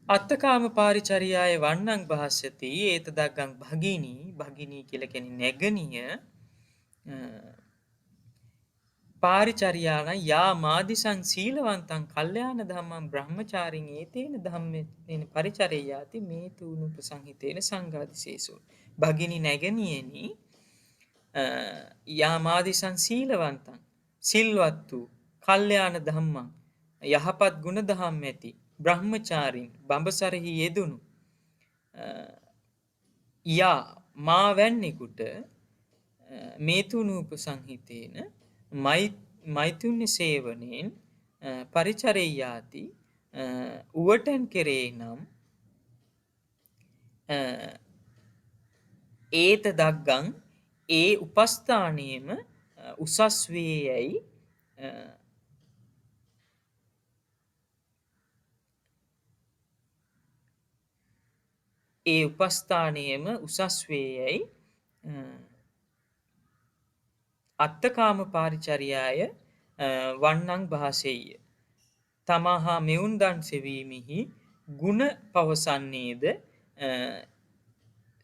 අත්තකාම පාරිචර්යාය වන්නං භාසති ඒත දග්ගං භගිනී භගිනී කියලා කියන්නේ නැගණිය පාරිචර්යාන යා මාදිසං සීලවන්තං කල්යාණ ධම්මං බ්‍රහ්මචාරින් ඒතේන ධම්මේන පරිචරෙය්‍යාති මේ තුනුපසංහිතේන සංඝාදිශේෂෝ. භගිනි නැගණියනි යා මාදිසං සීලවන්තං සිල්වත් වූ කල්යාණ ධම්මං යහපත් ගුණ දහම් ඇති බ්‍රහ්මචාරින් බඹසරෙහි යෙදුණු යා මා වැන්නෙකුට මේ තුනුපසංහිතේන මෛතුන්‍ය සේවනයෙන් පරිචරෙය්‍යාති උවටන් කෙරේ නම් ඒත දග්ගං ඒ උපස්ථානයේම උසස් වේ යැයි ඒ උපස්ථානයේම උසස් වේ යැයි අත්තකාම පාරිචර්යාය වන්නං භාසෙය්‍ය. තමා හා මෙවුන් දන් සෙවීමෙහි ගුණ පවසන්නේද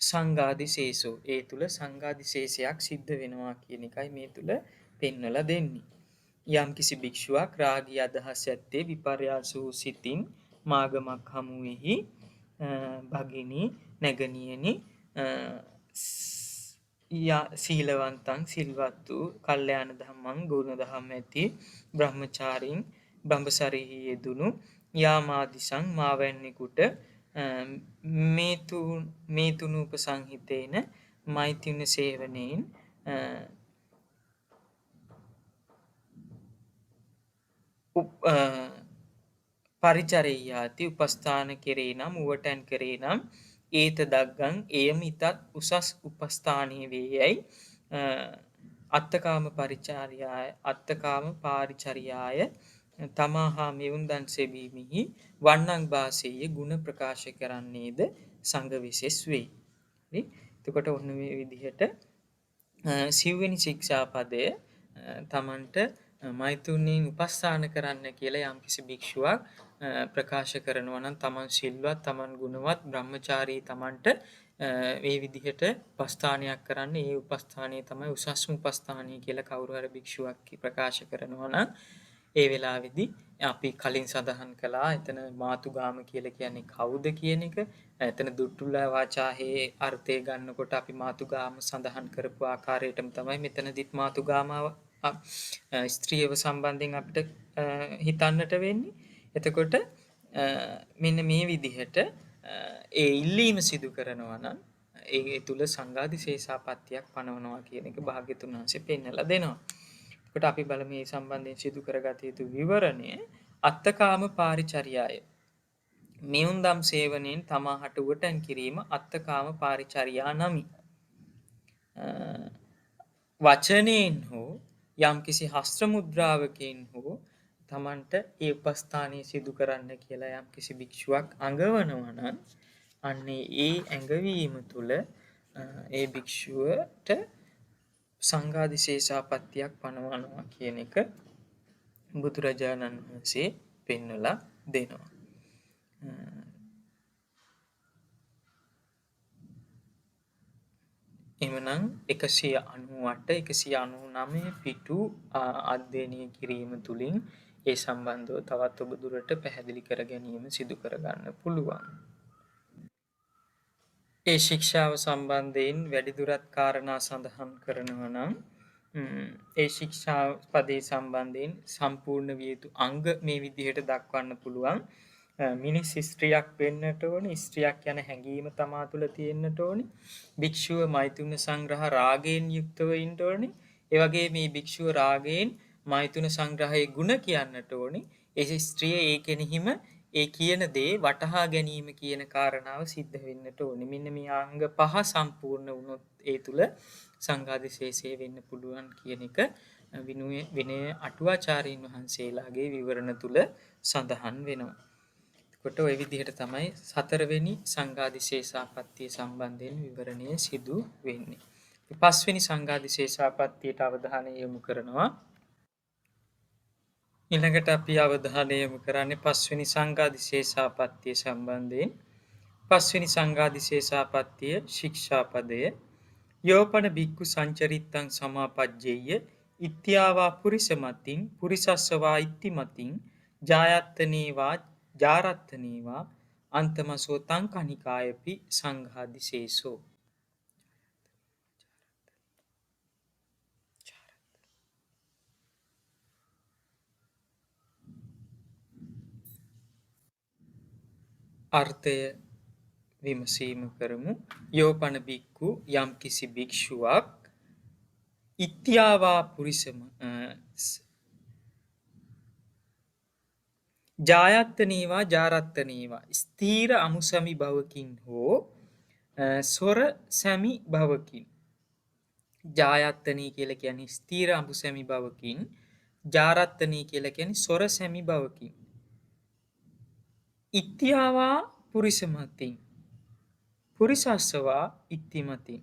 සංඝාදිශේෂෝ. ඒ තුල සංඝාදිශේෂයක් සිද්ධ වෙනවා කියන එකයි මේ තුල පෙන්වලා දෙන්නේ. යම්කිසි භික්ෂුවක් රාගී අදහස් ඇත්තේ විපර්යාස වූ සිතින් මාගමක් හමුවෙහි භගිනී නැගණියනි සීලවන්තං සිල්වත් වූ කල්යාණ ධම්මං ගුණ දහම් ඇති බ්‍රහ්මචාරින් බඹසරෙහි යෙදුණු යාමාදිසං මාවැන්නෙකුට මේතුනූපසංහිතේන මෛතුන්‍ය සේවනයෙන් පරිචරෙය්‍යාති උපස්ථාන කෙරේ නම් උවටන් කෙරේ නම් ඒත දග්ගං එයම ඉතත් උසස් උපස්ථානීය වේ යැයි අත්තකාම පාරිචර්යාය තමා හා මෙවුන් දන් සෙවීමෙහි වන්නං භාසෙය්‍ය ගුණ ප්‍රකාශ කරන්නේද සංඝ විශේෂ වේ. හරි. එතකොට ඔන්න මේ විදිහට සිව්වෙනි ශික්ෂාපදය තමන්ට මෛතුන්‍යයෙන් උපස්ථාන කරන්න කියලා යම්කිසි භික්ෂුවක් ප්‍රකාශ කරනවා නම් තමන් සිල්වත් තමන් ගුණවත් බ්‍රහ්මචාරී තමන්ට මේ විදිහට උපස්ථානයක් කරන්න ඒ උපස්ථානය තමයි උසස්ම උපස්ථානය කියලා කවුරු හරි භික්ෂුවක් ප්‍රකාශ කරනවා නම් ඒ වෙලාවේදී අපි කලින් සඳහන් කළා එතන මාතුගාම කියලා කියන්නේ කවුද කියන එක. එතන දුට්ටුල වාචාහේ අර්ථය ගන්නකොට අපි මාතුගාම සඳහන් කරපු ආකාරයටම තමයි මෙතනදිත් මාතුගාමාව ස්ත්‍රියව සම්බන්ධයෙන් අපිට හිතන්නට වෙන්නේ. එතකොට මෙන්න මේ විදිහට ඒ ඉල්ලීම සිදු කරනවා නම් ඒ තුල සංඝාදිශේෂාපත්තියක් පනවනවා කියන එක භාග්‍යතුන් වහන්සේ පෙන්නලා දෙනවා. එතකොට අපි බලමු මේ සම්බන්ධයෙන් සිදු කරගත යුතු විවරණය. අත්තකාම පාරිචර්යාය මෙවුන් දම් සේවනයෙන් තමාහට උවටන් කිරීම අත්තකාම පාරිචර්යා නමි. වචනයෙන් හෝ යම්කිසි හස්ත්‍ර මුද්‍රාවකින් හෝ තමන්ට ඒ උපස්ථානය සිදු කරන්න කියලා යම්කිසි භික්ෂුවක් අඟවනවා නම් අන්නේ ඒ ඇඟවීම තුළ ඒ භික්ෂුවට සංඝාදිශේෂාපත්තියක් පනවනවා කියන එක බුදුරජාණන් වහන්සේ පෙන්වලා දෙනවා. එමනම් 198 199 පිටු අධ්‍යයනය කිරීම තුළින් ඒ සම්බන්ධව තවත් ඔබ දුරට පැහැදිලි කර ගැනීම සිදු කරගන්න පුළුවන්. ඒ ශික්ෂාව සම්බන්ධයෙන් වැඩිදුරත් කාරණා සඳහන් කරනවා නම් ඒ ශික්ෂා පදේ සම්බන්ධයෙන් සම්පූර්ණ විය යුතු අංග මේ විදිහට දක්වන්න පුළුවන්. මිනිස් ස්ත්‍රියක් වෙන්නට ඕනේ, ස්ත්‍රියක් යන හැඟීම තමා තුළ තියෙන්නට ඕනේ. භික්ෂුව මෛතුන සංග්‍රහ රාගයෙන් යුක්තව ඉන්න ඕනේ. ඒ වගේ මේ භික්ෂුව රාගයෙන් මෛතුන සංග්‍රහයේ ಗುಣ කියන්නට ඕනේ. ඒ ස්ත්‍රිය ඒ කෙනෙහිම ඒ කියන දේ වටහා ගැනීම කියන කාරණාව සිද්ධ වෙන්නට ඕනේ. මෙන්න මේ අංග පහ සම්පූර්ණ වුණොත් ඒ තුල සංඝාදිශේෂය වෙන්න පුළුවන් කියන එක විනය අටුවාචාරීන් වහන්සේලාගේ විවරණ තුල සඳහන් වෙනවා. එතකොට ওই විදිහට තමයි හතරවෙනි සංඝාදිශේෂාපත්තිය සම්බන්ධයෙන් විවරණය සිදු වෙන්නේ. පස්වෙනි සංඝාදිශේෂාපත්තියට අවධානය යොමු කරනවා. ඊළඟට අපි අවධානය යොමු කරන්නේ පස්වෙනි සංඝාදිශේෂාපත්තිය සම්බන්ධයෙන්. පස්වෙනි සංඝාදිශේෂාපත්තිය ශික්ෂාපදය යෝපන බික්කු සංචරිත්තං සමාපජ්ජෙය්‍ය ඉත්‍යාවා පුරිසමතින් පුරිසස්සවා ඉත්තිමතින් ජායත්තනේවා ජාරත්තනේවා අන්තමසෝ තං කනිකායපි සංඝාදිශේෂෝ. අර්ථය විමසීම කරමු. යෝපන බික්කු යම් කිසි භික්ෂුවක් ඉත්‍යාවා පුරිසම ජායත්තනේවා ජාරත්තනේවා ස්ථීර අමුසැමි භවකින් හෝ සොර සැමි භවකින්. ජායත්තනී කියලා කියන්නේ ස්ථීර අමුසැමි භවකින්, ජාරත්තනී කියලා කියන්නේ සොර සැමි භවකින්. ඉත්‍යාවා පුරිසමතින් පුරිසස්සවා ඉත්තිමතින්.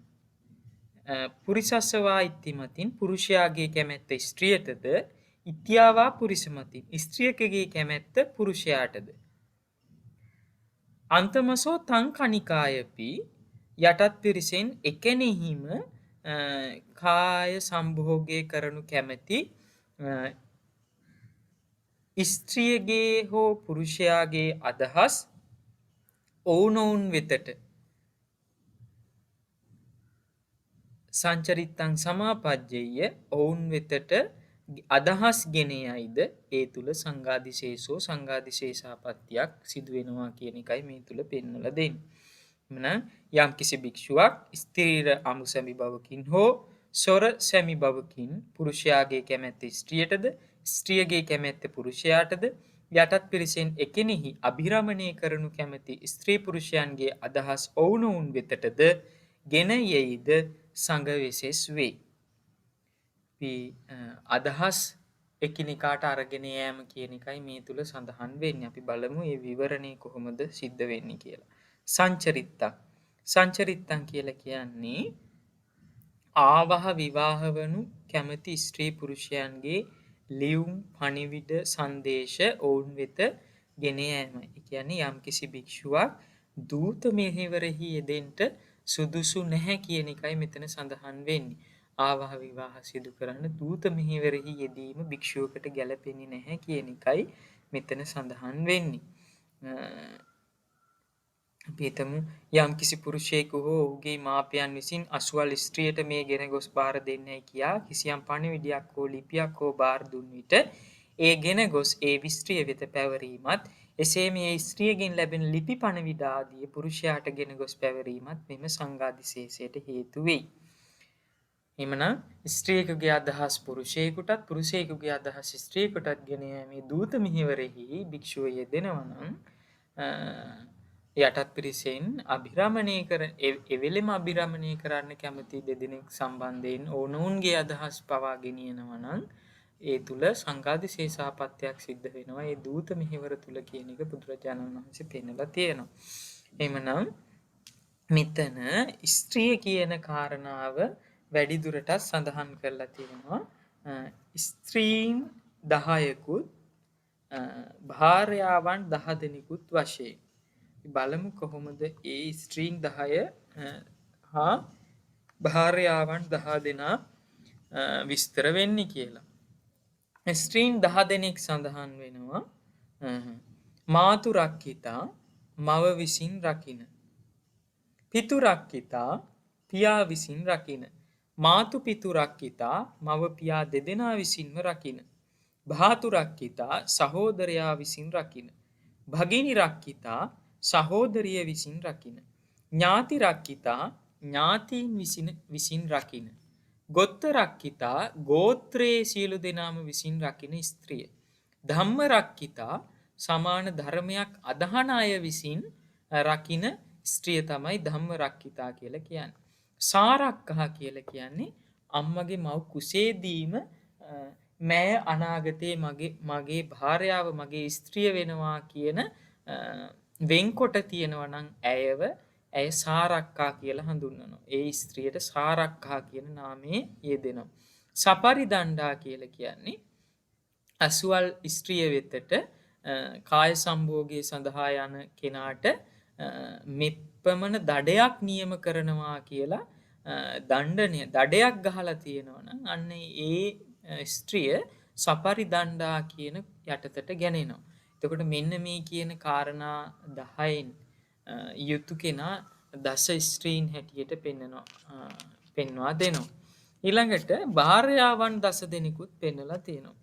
පුරිසස්සවා ඉත්තිමතින් පුරුෂයාගේ කැමැත්ත ස්ත්‍රියටද, ඉත්‍යාවා පුරිසමතින් ස්ත්‍රියකගේ කැමැත්ත පුරුෂයාටද. අන්තමසෝ තං කනිකායපි යටත් පිරිසෙන් එකෙනෙහිම කාය සම්භෝගය කරනු කැමැති ස්ත්‍රියගේ හෝ පුරුෂයාගේ අදහස් ඔවුනොවුන් වෙතට සංචරිත්තං සමාපජ්ජෙය්‍ය ඔවුන් වෙතට අදහස් ගෙන යයිද ඒ තුල සංඝාදිශේෂෝ සංඝාදිශේෂාපත්තියක් සිදු වෙනවා කියන එකයි මේ තුල පෙන්වලා දෙන්නේ. එමනම් යම් කිසි භික්ෂුවක් ස්ත්‍රීර අමුසැමි භවකින් හෝ සොර සැමි භවකින් පුරුෂයාගේ කැමැත්ත ස්ත්‍රියටද, ස්ත්‍රියගේ කැමැත්ත පුරුෂයාටද යටත් පිරිසෙන් එකෙනෙහි අභිරමණය කරනු කැමැති ස්ත්‍රී පුරුෂයන්ගේ අදහස් ඔවුනොවුන් වෙතටද ගෙන යයිද සංඝවිශේෂ වේ. අදහස් එකිනෙකාට අරගෙන යෑම කියන එකයි මේ තුල සඳහන් වෙන්නේ. අපි බලමු මේ විවරණේ කොහොමද සිද්ධ වෙන්නේ කියලා. සංචරිත්තං. සංචරිත්තං කියලා කියන්නේ ආවහ විවාහ වනු කැමති ස්ත්‍රී පුරුෂයන්ගේ ලියුම් පණිවිඩ සංදේශ ඔවුන් වෙත ගෙන යෑමයි. ඒ කියන්නේ යම්කිසි භික්ෂුවක් දූත මෙහෙවරෙහි යෙදෙන්න සුදුසු නැහැ කියන එකයි මෙතන සඳහන් වෙන්නේ. ආවහ විවාහ සිදු කරන්න දූත මෙහෙවරෙහි යෙදීම භික්ෂුවකට ගැලපෙන්නේ නැහැ කියන එකයි මෙතන සඳහන් වෙන්නේ. අපි හිතමු යම්කිසි පුරුෂයෙකු හෝ ඔහුගේ මාපියන් විසින් අසුවල් ස්ත්‍රියට මේ ගෙන ගොස් බාර දෙන්නයි කියා කිසියම් පණිවිඩයක් හෝ ලිපියක් හෝ බාර දුන් විට ඒ ගෙන ගොස් ඒ ස්ත්‍රිය වෙත පැවරීමත් එසේම ඒ ස්ත්‍රියගෙන් ලැබෙන ලිපි පණිවිඩ ආදී පුරුෂයාට ගෙන ගොස් පැවරීමත් මෙම සංඝාදිශේෂයට හේතු වෙයි. එමනම් ස්ත්‍රියකගේ අදහස් පුරුෂයෙකුටත් පුරුෂයෙකුගේ අදහස් ස්ත්‍රියකටත් ගෙන යෑමේ දූත මෙහෙවරෙහි භික්ෂුව යෙදෙනවා නම් යටත් පිරිසෙන් අභිරමණය කර එවෙලෙම අභිරමණය කරන්න කැමති දෙදෙනෙක් සම්බන්ධයෙන් ඔවුනොවුන්ගේ අදහස් පවා ගෙනියනවා නම් ඒ තුල සංඝාදිශේෂාපත්තියක් සිද්ධ වෙනවා. ඒ දූත මෙහෙවර තුල කියන එක බුදුරජාණන් වහන්සේ පෙන්නලා තියෙනවා. එහෙමනම් මෙතන ස්ත්‍රිය කියන කාරණාව වැඩි දුරටත් සඳහන් කරලා තියෙනවා. ස්ත්‍රීන් 10කුත් භාර්යාවන් 10 දෙනෙකුත් වශයෙන්. බලමු කොහොමද ඒ ස්ත්‍රීන් 10 හා භාර්යාවන් 10 දෙනා විස්තර වෙන්නේ කියලා. ස්ත්‍රීන් 10 දෙනෙක් සඳහන් වෙනවා. මාතු රක්කිතා මව විසින් රකින. පිතු රක්කිතා පියා විසින් රකින. මාතු පිතු රක්කිතා මව පියා දෙදෙනා විසින්ම රකින. භාතු රක්කිතා සහෝදරයා විසින් රකින. භගිනි රක්කිතා සහෝදරිය විසින් රකින. ඥාති රක්කිතා ඥාතීන් විසින් රකින. ගොත්ත රක්කිතා ගෝත්‍රයේ සියලු දෙනාම විසින් රකින ස්ත්‍රිය. ධම්ම රක්කිතා සමාන ධර්මයක් අදහන අය විසින් රකින ස්ත්‍රිය තමයි ධම්ම රක්කිතා කියලා කියන්නේ. සාරක්කහ කියලා කියන්නේ අම්මගේ මව් කුසේදීම මෑ අනාගතයේ මගේ භාර්යාව මගේ ස්ත්‍රිය වෙනවා කියන වෙන්කොට තියෙනවා නම් ඇය සාරක්කා කියලා හඳුන්වනවා. ඒ ස්ත්‍රියට සාරක්කා කියන නාමයේ යෙදෙනවා. සපරිදණ්ඩා කියලා කියන්නේ අසුවල් ස්ත්‍රිය වෙතට කාය සම්භෝගය සඳහා යන කෙනාට මෙපමණ දඩයක් නියම කරනවා කියලා දණ්ඩනය දඩයක් ගහලා තියෙනවා නම් අන්න ඒ ස්ත්‍රිය සපරිදණ්ඩා කියන යටතට ගැනෙනවා. එතකොට මෙන්න මේ කියන කාරණා 10න් යුතු කෙනා දස ස්ත්‍රීන් හැටියට පෙන්වා දෙනවා. ඊළඟට භාර්යාවන් 10 දෙනෙකුත් පෙන්නලා තියෙනවා.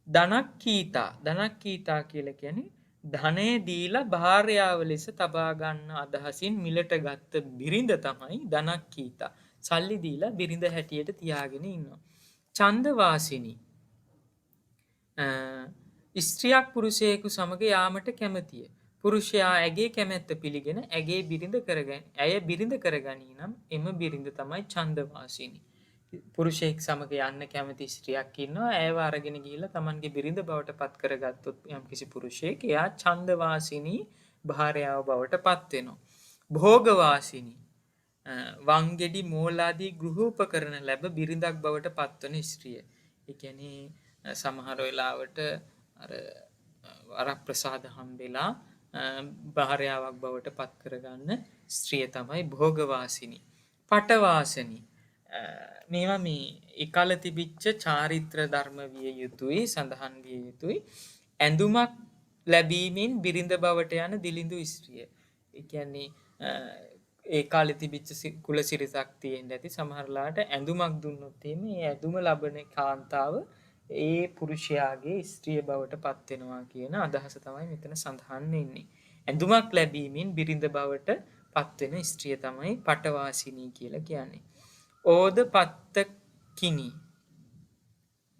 ධනක්කීතා කියලා කියන්නේ ධනය දීලා භාර්යාව ලෙස තබා ගන්න අදහසින් මිලට ගත්ත බිරිඳ තමයි ධනක්කීතා. සල්ලි දීලා බිරිඳ හැටියට තියාගෙන ඉන්නවා. ඡන්දවාසිනී ස්ත්‍රියක් පුරුෂයෙකු සමග යාමට කැමතිය. පුරුෂයා ඇගේ කැමැත්ත පිළිගෙන ඇය බිරිඳ කරගනී නම් එම බිරිඳ තමයි ඡන්දවාසිනී. පුරුෂයෙක් සමග යන්න කැමති ස්ත්‍රියක් ඉන්නවා. ඇයව අරගෙන ගිහිල්ලා Tamanගේ බිරිඳ බවට පත් කරගත්තොත් යම්කිසි පුරුෂයෙක් එයා ඡන්දවාසිනී භාර්යාව බවට පත් වෙනවා. භෝගවාසිනී වංගෙඩි මෝලාදී ගෘහෝපකරණ ලැබ බිරිඳක් බවට පත්වන ස්ත්‍රිය. ඒ කියන්නේ සමහර වෙලාවට අර වරප්‍රසාද හම්බෙලා භාර්යාවක් බවට පත් කරගන්න ස්ත්‍රිය තමයි භෝගවාසිනී. පටවාසනී මේවා මේ එකල තිබිච්ච චාරිත්‍ර ධර්ම විය යුතුයි සඳහන් විය යුතුයි. ඇඳුමක් ලැබීමෙන් බිරිඳ බවට යන දිලිඳු ස්ත්‍රිය. ඒ කියන්නේ ඒ කාලේ තිබිච්ච කුල සිරිතක් තියෙන්න ඇති. සමහරලාට ඇඳුමක් දුන්නොත් මේ ඇඳුම ලබන කාන්තාව ඒ පුරුෂයාගේ ස්ත්‍රිය බවට පත් වෙනවා කියන අදහස තමයි මෙතන සඳහන් වෙන්නේ. ඇඳුමක් ලැබීමෙන් බිරිඳ බවට පත් වෙන ස්ත්‍රිය තමයි පටවාසිනී කියලා කියන්නේ.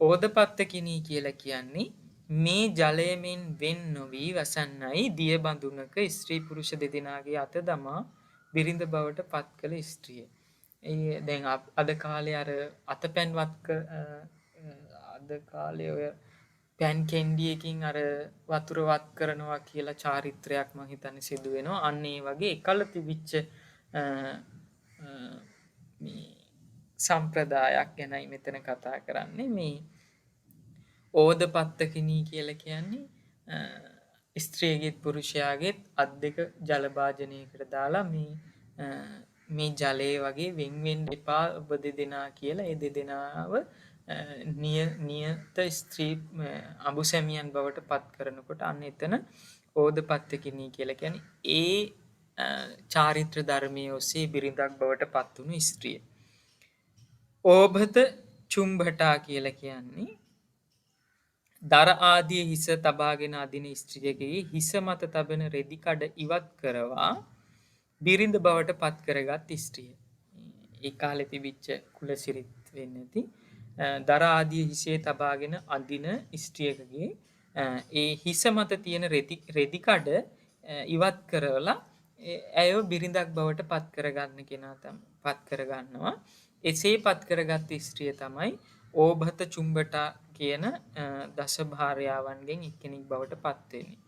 ඕදපත්තකිනී කියලා කියන්නේ මේ ජලයමෙන් වෙන් නොවී වසන්නයි දිය බඳුනක ස්ත්‍රී පුරුෂ දෙදෙනාගේ අත දමා බිරිඳ බවට පත් කළ ස්ත්‍රිය. ඒ දැන් අද කාලේ අර අතපැන්වත් අද කාලේ ඔය පැන් කෙන්ඩියකින් අර වතුර වත් කරනවා කියලා චාරිත්‍රයක් මම හිතන්නේ සිදු වෙනවා. අන්න ඒ වගේ එකල තිබිච්ච මේ සම්ප්‍රදායක් ගැනයි මෙතන කතා කරන්නේ. මේ ඕදපත්තකිනී කියලා කියන්නේ ස්ත්‍රියගේත් පුරුෂයාගේත් අත් දෙක ජල භාජනයකට දාලා මේ ජලය වගේ වෙන්වෙන් එපා ඔබ දෙදෙනා කියලා ඒ දෙදෙනාව නියත ස්ත්‍රී අඹුසැමියන් බවට පත් කරනකොට අන්න එතන ඕදපත්තකිනී කියලා කියන්නේ ඒ චාරිත්‍ර ධර්මයේ ඔස්සේ බිරිඳක් බවට පත් වුණු ස්ත්‍රිය. ඕභත චුම්භටා කියලා කියන්නේ දර ආදී හිස තබාගෙන අදින ස්ත්‍රියකගේ හිස මත තබන රෙදි කඩ ඉවත් කරවා බිරිඳ බවට පත් කරගත් ස්ත්‍රිය. ඒ කාලේ තිබිච්ච කුලසිරිත වෙන්නේ නැති දර ආදී හිසේ තබාගෙන අදින ස්ත්‍රියකගේ ඒ හිස මත තියෙන රෙදි කඩ ඉවත් කරවලා ඇයව බිරිඳක් බවට පත් කරගන්න කෙනා තමයි පත් කරගන්නවා. එසේ පත් කරගත් ස්ත්‍රිය තමයි ඕභත චුම්බටා කියන දස භාර්යාවන්ගෙන් එක්කෙනෙක් බවට පත් වෙන්නේ.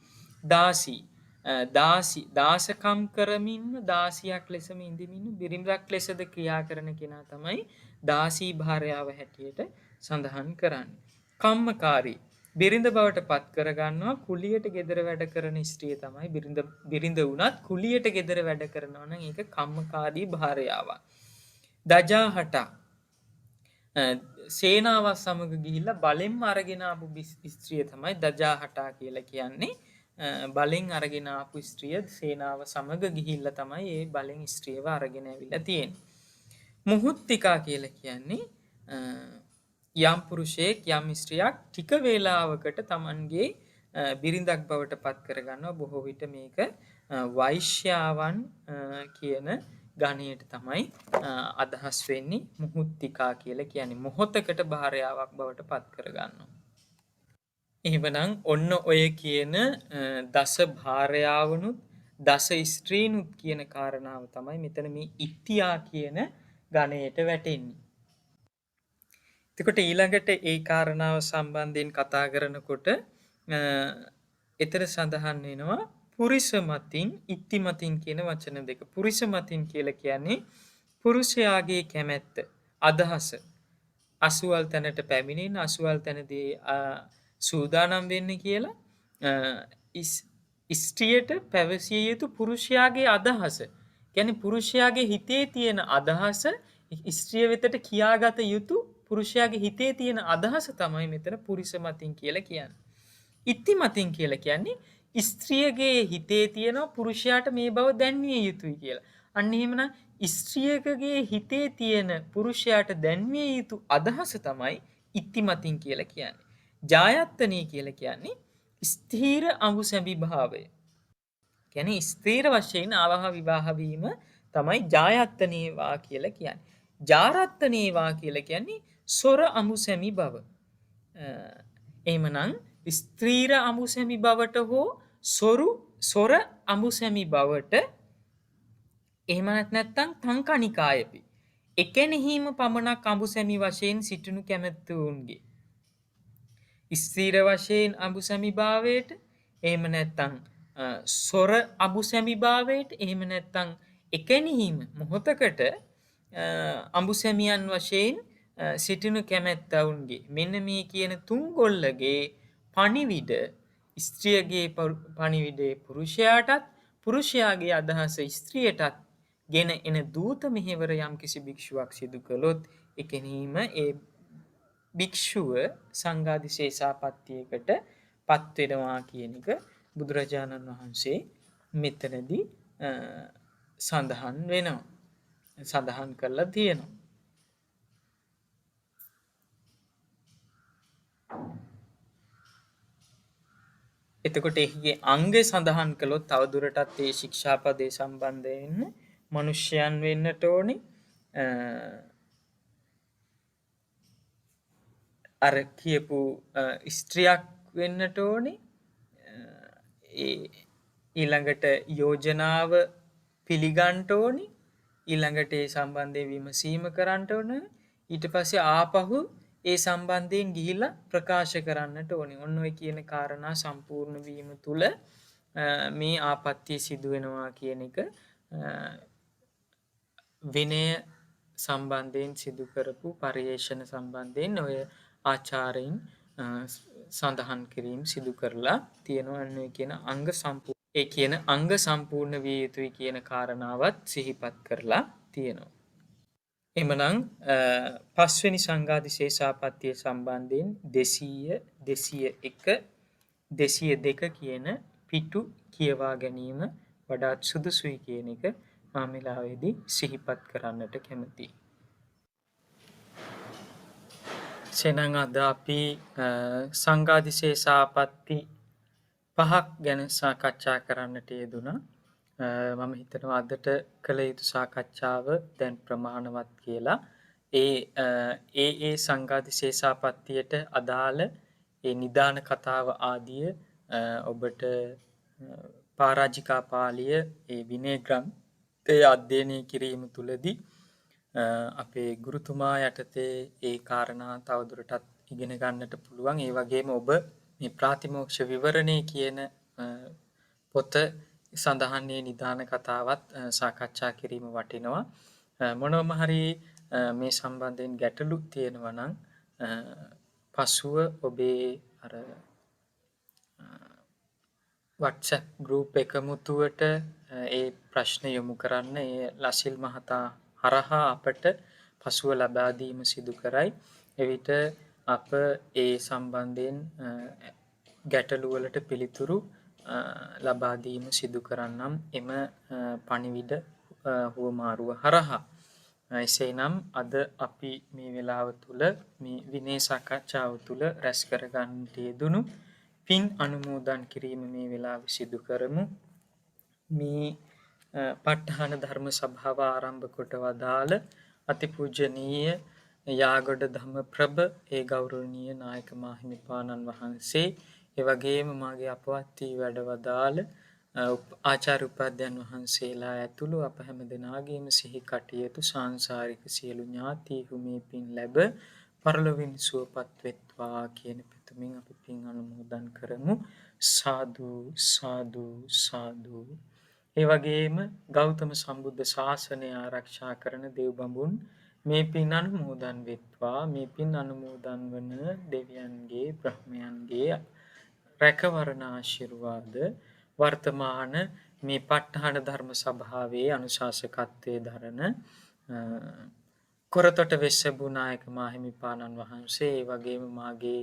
දාසකම් කරමින්ම දාසියක් ලෙසම ඉඳමින් බිරිඳක් ලෙසද ක්‍රියා කරන කෙනා තමයි දාසී භාර්යාව හැටියට සඳහන් කරන්නේ. කම්මකාරී බිරිඳ බවට පත් කරගන්නවා. කුලියට ගෙදර වැඩ කරන ස්ත්‍රිය තමයි බිරිඳ වුණත් කුලියට ගෙදර වැඩ කරනවා නම් ඒක කම්මකාරී භාර්යාවක්. දජාහටා සේනාවත් සමග ගිහිල්ලා බලෙන්ම අරගෙන ආපු ස්ත්‍රිය තමයි දජාහටා කියලා කියන්නේ. බලෙන් අරගෙන ආපු ස්ත්‍රිය සේනාව සමග ගිහිල්ලා තමයි ඒ බලෙන් ස්ත්‍රියව අරගෙන ඇවිල්ලා තියෙන්නේ. මුහුත්තිකා කියලා කියන්නේ යම් පුරුෂයෙක් යම් ස්ත්‍රියක් ටික වේලාවකට Tamanගේ බිරිඳක් බවට පත් කරගන්නවා. බොහෝ විට මේක වෛශ්‍යාවන් කියන ගණයට තමයි අදහස් වෙන්නේ මුහුත්තිකා කියලා කියන්නේ. මොහොතකට භාර්යාවක් බවට පත් කරගන්නවා. එහෙමනම් ඔන්න ඔය කියන දස භාර්යාවනුත් දස ස්ත්‍රීනුත් කියන කාරණාව තමයි මෙතන මේ ඉත්තියා කියන ගණයට වැටෙන්නේ. එතකොට ඊළඟට ඒ කාරණාව සම්බන්ධයෙන් කතා කරනකොට එතන සඳහන් වෙනවා පුරිස මතින් ඉත්ති මතින් කියන වචන දෙක. පුරිස මතින් කියලා කියන්නේ පුරුෂයාගේ කැමැත්ත, අදහස. අසුවල් තැනට පැමිණෙන අසුවල් තැනදී සූදානම් වෙන්න කියලා ස්ත්‍රියට පැවසිය යුතු පුරුෂයාගේ අදහස. කියන්නේ පුරුෂයාගේ හිතේ තියෙන අදහස ස්ත්‍රිය වෙතට කියාගත යුතු පුරුෂයාගේ හිතේ තියෙන අදහස තමයි මෙතන පුරිස මතින් කියලා කියන්නේ. ඉත්ති මතින් කියලා කියන්නේ ස්ත්‍රියගේ හිතේ තියෙන පුරුෂයාට මේ බව දැන්විය යුතුයි කියලා. අන්න එහෙමනම් ස්ත්‍රියකගේ හිතේ තියෙන පුරුෂයාට දැන්විය යුතු අදහස තමයි ඉත්ති මතින් කියලා කියන්නේ. ජායත්තනී කියලා කියන්නේ ස්ථීර අඹුසැඹි භාවය. කියන්නේ ස්ථීර වශයෙන් ආවහ විවාහ වීම තමයි ජායත්තනේවා කියලා කියන්නේ. ජාරත්තනේවා කියලා කියන්නේ සොර අඹුසැමි බව. එහෙමනම් ස්ත්‍රීර අඹුසැමි බවට හෝ සොර අඹුසැමි බවට එහෙමත් නැත්නම් තංකනිකායපි. එකෙනෙහිම පමණක් අඹුසැමි වශයෙන් සිටිනු කැමැත්තවුන්ගේ. ස්ථීර වශයෙන් අඹුසැමි භාවයට එහෙම නැත්නම් සොර අඹුසැමි භාවයට එහෙම නැත්නම් එකෙනෙහිම මොහොතකට අඹුසැමියන් වශයෙන් සිටිනු කැමැත්තවුන්ගේ. මෙන්න මේ කියන තුන් ගොල්ලගේ පණිවිඩ ස්ත්‍රියගේ පණිවිඩේ පුරුෂයාටත් පුරුෂයාගේ අදහස ස්ත්‍රියටත් ගෙන එන දූත මෙහෙවර යම්කිසි භික්ෂුවක් සිදු කළොත් එකෙනීම ඒ භික්ෂුව සංඝාදිශේෂාපත්තියකට පත් වෙනවා කියන එක බුදුරජාණන් වහන්සේ මෙතනදී සඳහන් වෙනවා. සඳහන් කරලා තියෙනවා. එතකොට එහිගේ අංග සඳහන් කළොත් තවදුරටත් ඒ ශික්ෂාපදේ සම්බන්ධයෙන් මනුෂ්‍යයන් වෙන්නට ඕනේ. අර කියපු ස්ත්‍රියක් වෙන්නට ඕනේ. ඊළඟට යෝජනාව පිළිගන්න ඕනේ. ඊළඟට ඒ සම්බන්ධයෙන් විමසීම කරන්න ඕනේ. ඊට පස්සේ ආපහු ඒ සම්බන්ධයෙන් ගිහිල්ලා ප්‍රකාශ කරන්නට ඕනේ. ඔන්න ඔය කියන කාරණා සම්පූර්ණ වීම තුළ මේ ආපත්‍ය සිදු වෙනවා කියන එක විනය සම්බන්ධයෙන් සිදු කරපු පරිේෂණ සම්බන්ධයෙන් ඔය ආචාර්යයින් සඳහන් කිරීම සිදු කරලා තියෙනවා. අන්න ඔය කියන අංග සම්පූර්ණ විය යුතුයි කියන කාරණාවත් සිහිපත් කරලා තියෙනවා. එමනම් පස්වෙනි සංඝාදිශේෂාපත්තිය සම්බන්ධයෙන් 200, 201, 202 කියන පිටු කියවා ගැනීම වඩාත් සුදුසුයි කියන එක මම මෙලාවේදී සිහිපත් කරන්නට කැමතියි. එහෙනම් අද අපි සංඝාදිශේෂාපත්ති 5ක් ගැන සාකච්ඡා කරන්නට යෙදුණා. මම හිතනවා අදට කළ යුතු සාකච්ඡාව දැන් ප්‍රමාණවත් කියලා. ඒ සංඝාදිශේෂාපත්තියට අදාළ ඒ නිදාන කතාව ආදිය ඔබට පරාජිකා පාළිය ඒ විනය ග්‍රන්ථය අධ්‍යයනය කිරීම තුළදී අපේ ගුරුතුමා යටතේ ඒ කාරණා තවදුරටත් ඉගෙන ගන්නට පුළුවන්. ඒ වගේම ඔබ මේ ප්‍රාතිමෝක්ෂ විවරණය කියන පොත සඳහන්නේ නිදාන කතාවත් සාකච්ඡා කිරීම වටිනවා. මොනවම හරි මේ සම්බන්ධයෙන් ගැටලු තියෙනවා නම් පසුව ඔබේ අර WhatsApp group එකමුතුවට ඒ ප්‍රශ්න යොමු කරන්න ඒ ලසිල් මහතා හරහා අපට පසුව ලබා දීම සිදු කරයි. එවිට අප ඒ සම්බන්ධයෙන් ගැටළු වලට පිළිතුරු ලබා දීම සිදු කරන්නම් එම පණිවිඩ හුවමාරුව හරහා. එසේනම් අද අපි මේ වෙලාව තුළ මේ විනය සාකච්ඡාව තුළ රැස් කරගන්නට යෙදුණු පින් අනුමෝදන් කිරීම මේ වෙලාවේ සිදු කරමු. මේ ප ဋ ාහන ධර්ම සභාව ආරම්භ කොට වදාළ අතිපූජනීය යාගොඩ ධම්මප්‍රභ ඒ ගෞරවනීය නායක මාහිමිපාණන් වහන්සේ, ඒ වගේම මාගේ අපවත් වී වැඩ වදාළ ආචාර්ය උපාධ්‍යයන් වහන්සේලා ඇතුළු අප හැම දෙනාගේම සිහි කටයුතු සාංසාරික සියලු ඥාතීහු මේ පින් ලැබ පරලොවින් සුවපත් වෙත්වා කියන පිතුමින් අපි පින් අනුමෝදන් කරමු. සාදු සාදු සාදු. ඒ වගේම ගෞතම සම්බුද්ධ ශාසනය ආරක්ෂා කරන දෙව් බඹුන් මේ පින් අනුමෝදන් වෙත්වා. මේ පින් අනුමෝදන් වන දෙවියන්ගේ බ්‍රහ්මයන්ගේ රැකවරණ ආශිර්වාද වර්තමාන මේ ප ဋ ාහන ධර්ම සභාවේ අනුශාසකත්වයේ දරන කොරතොට වෙස්සබු නායක මාහිමිපාණන් වහන්සේ, ඒ වගේම මාගේ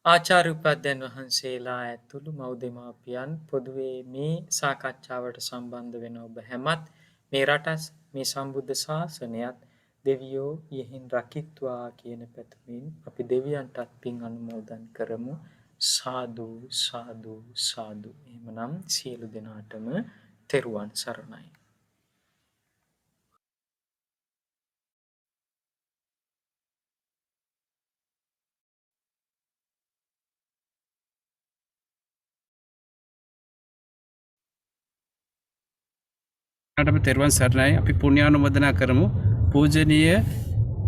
ආචාර්ය උපාධ්‍යයන් වහන්සේලා ඇතුළු මව් දෙමාපියන්, පොදුවේ මේ සාකච්ඡාවට සම්බන්ධ වෙන ඔබ හැමත්, මේ රටස් මේ සම්බුද්ධ ශාසනයත් දෙවියෝ යෙහින් රකිත්වා කියන පැතුමින් අපි දෙවියන්ටත් පින් අනුමෝදන් කරමු. සාදු සාදු සාදු. එහෙමනම් සියලු දෙනාටම තෙරුවන් සරණයි. අපි තෙරුවන් සරණයි. අපි පුණ්‍යානුමෝදනා කරමු පූජනීය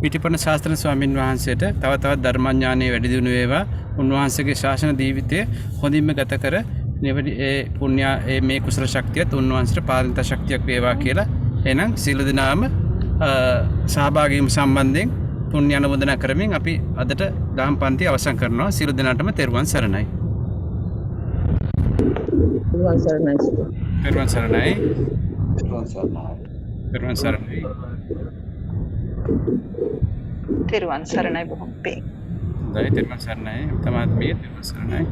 පිටිපන ශාස්ත්‍ර ස්වාමින් වහන්සේට තව තවත් ධර්මඥානය වැඩි දියුණු වේවා. උන්වහන්සේගේ ශාසන ජීවිතය හොඳින්ම ගත කර ඒ පුණ්‍ය මේ කුසල ශක්තියත් උන්වහන්සේට පාරමිතා ශක්තියක් වේවා කියලා. එහෙනම් සියලු දෙනාම සහභාගී වීම සම්බන්ධයෙන් පුණ්‍යානුමෝදනා කරමින් අපි අදට දහම් පන්ති අවසන් කරනවා. සියලු දෙනාටම තෙරුවන් සරණයි. තෙරුවන් සරණයි. තෙරුවන් සරණයි. තෙරුවන් සරණයි. තෙරුවන් සරණයි. තෙරුවන් සරණයි බොහොම පිං. තෙරුවන් සරණයි. තමාත් මේ තෙරුවන් සරණයි.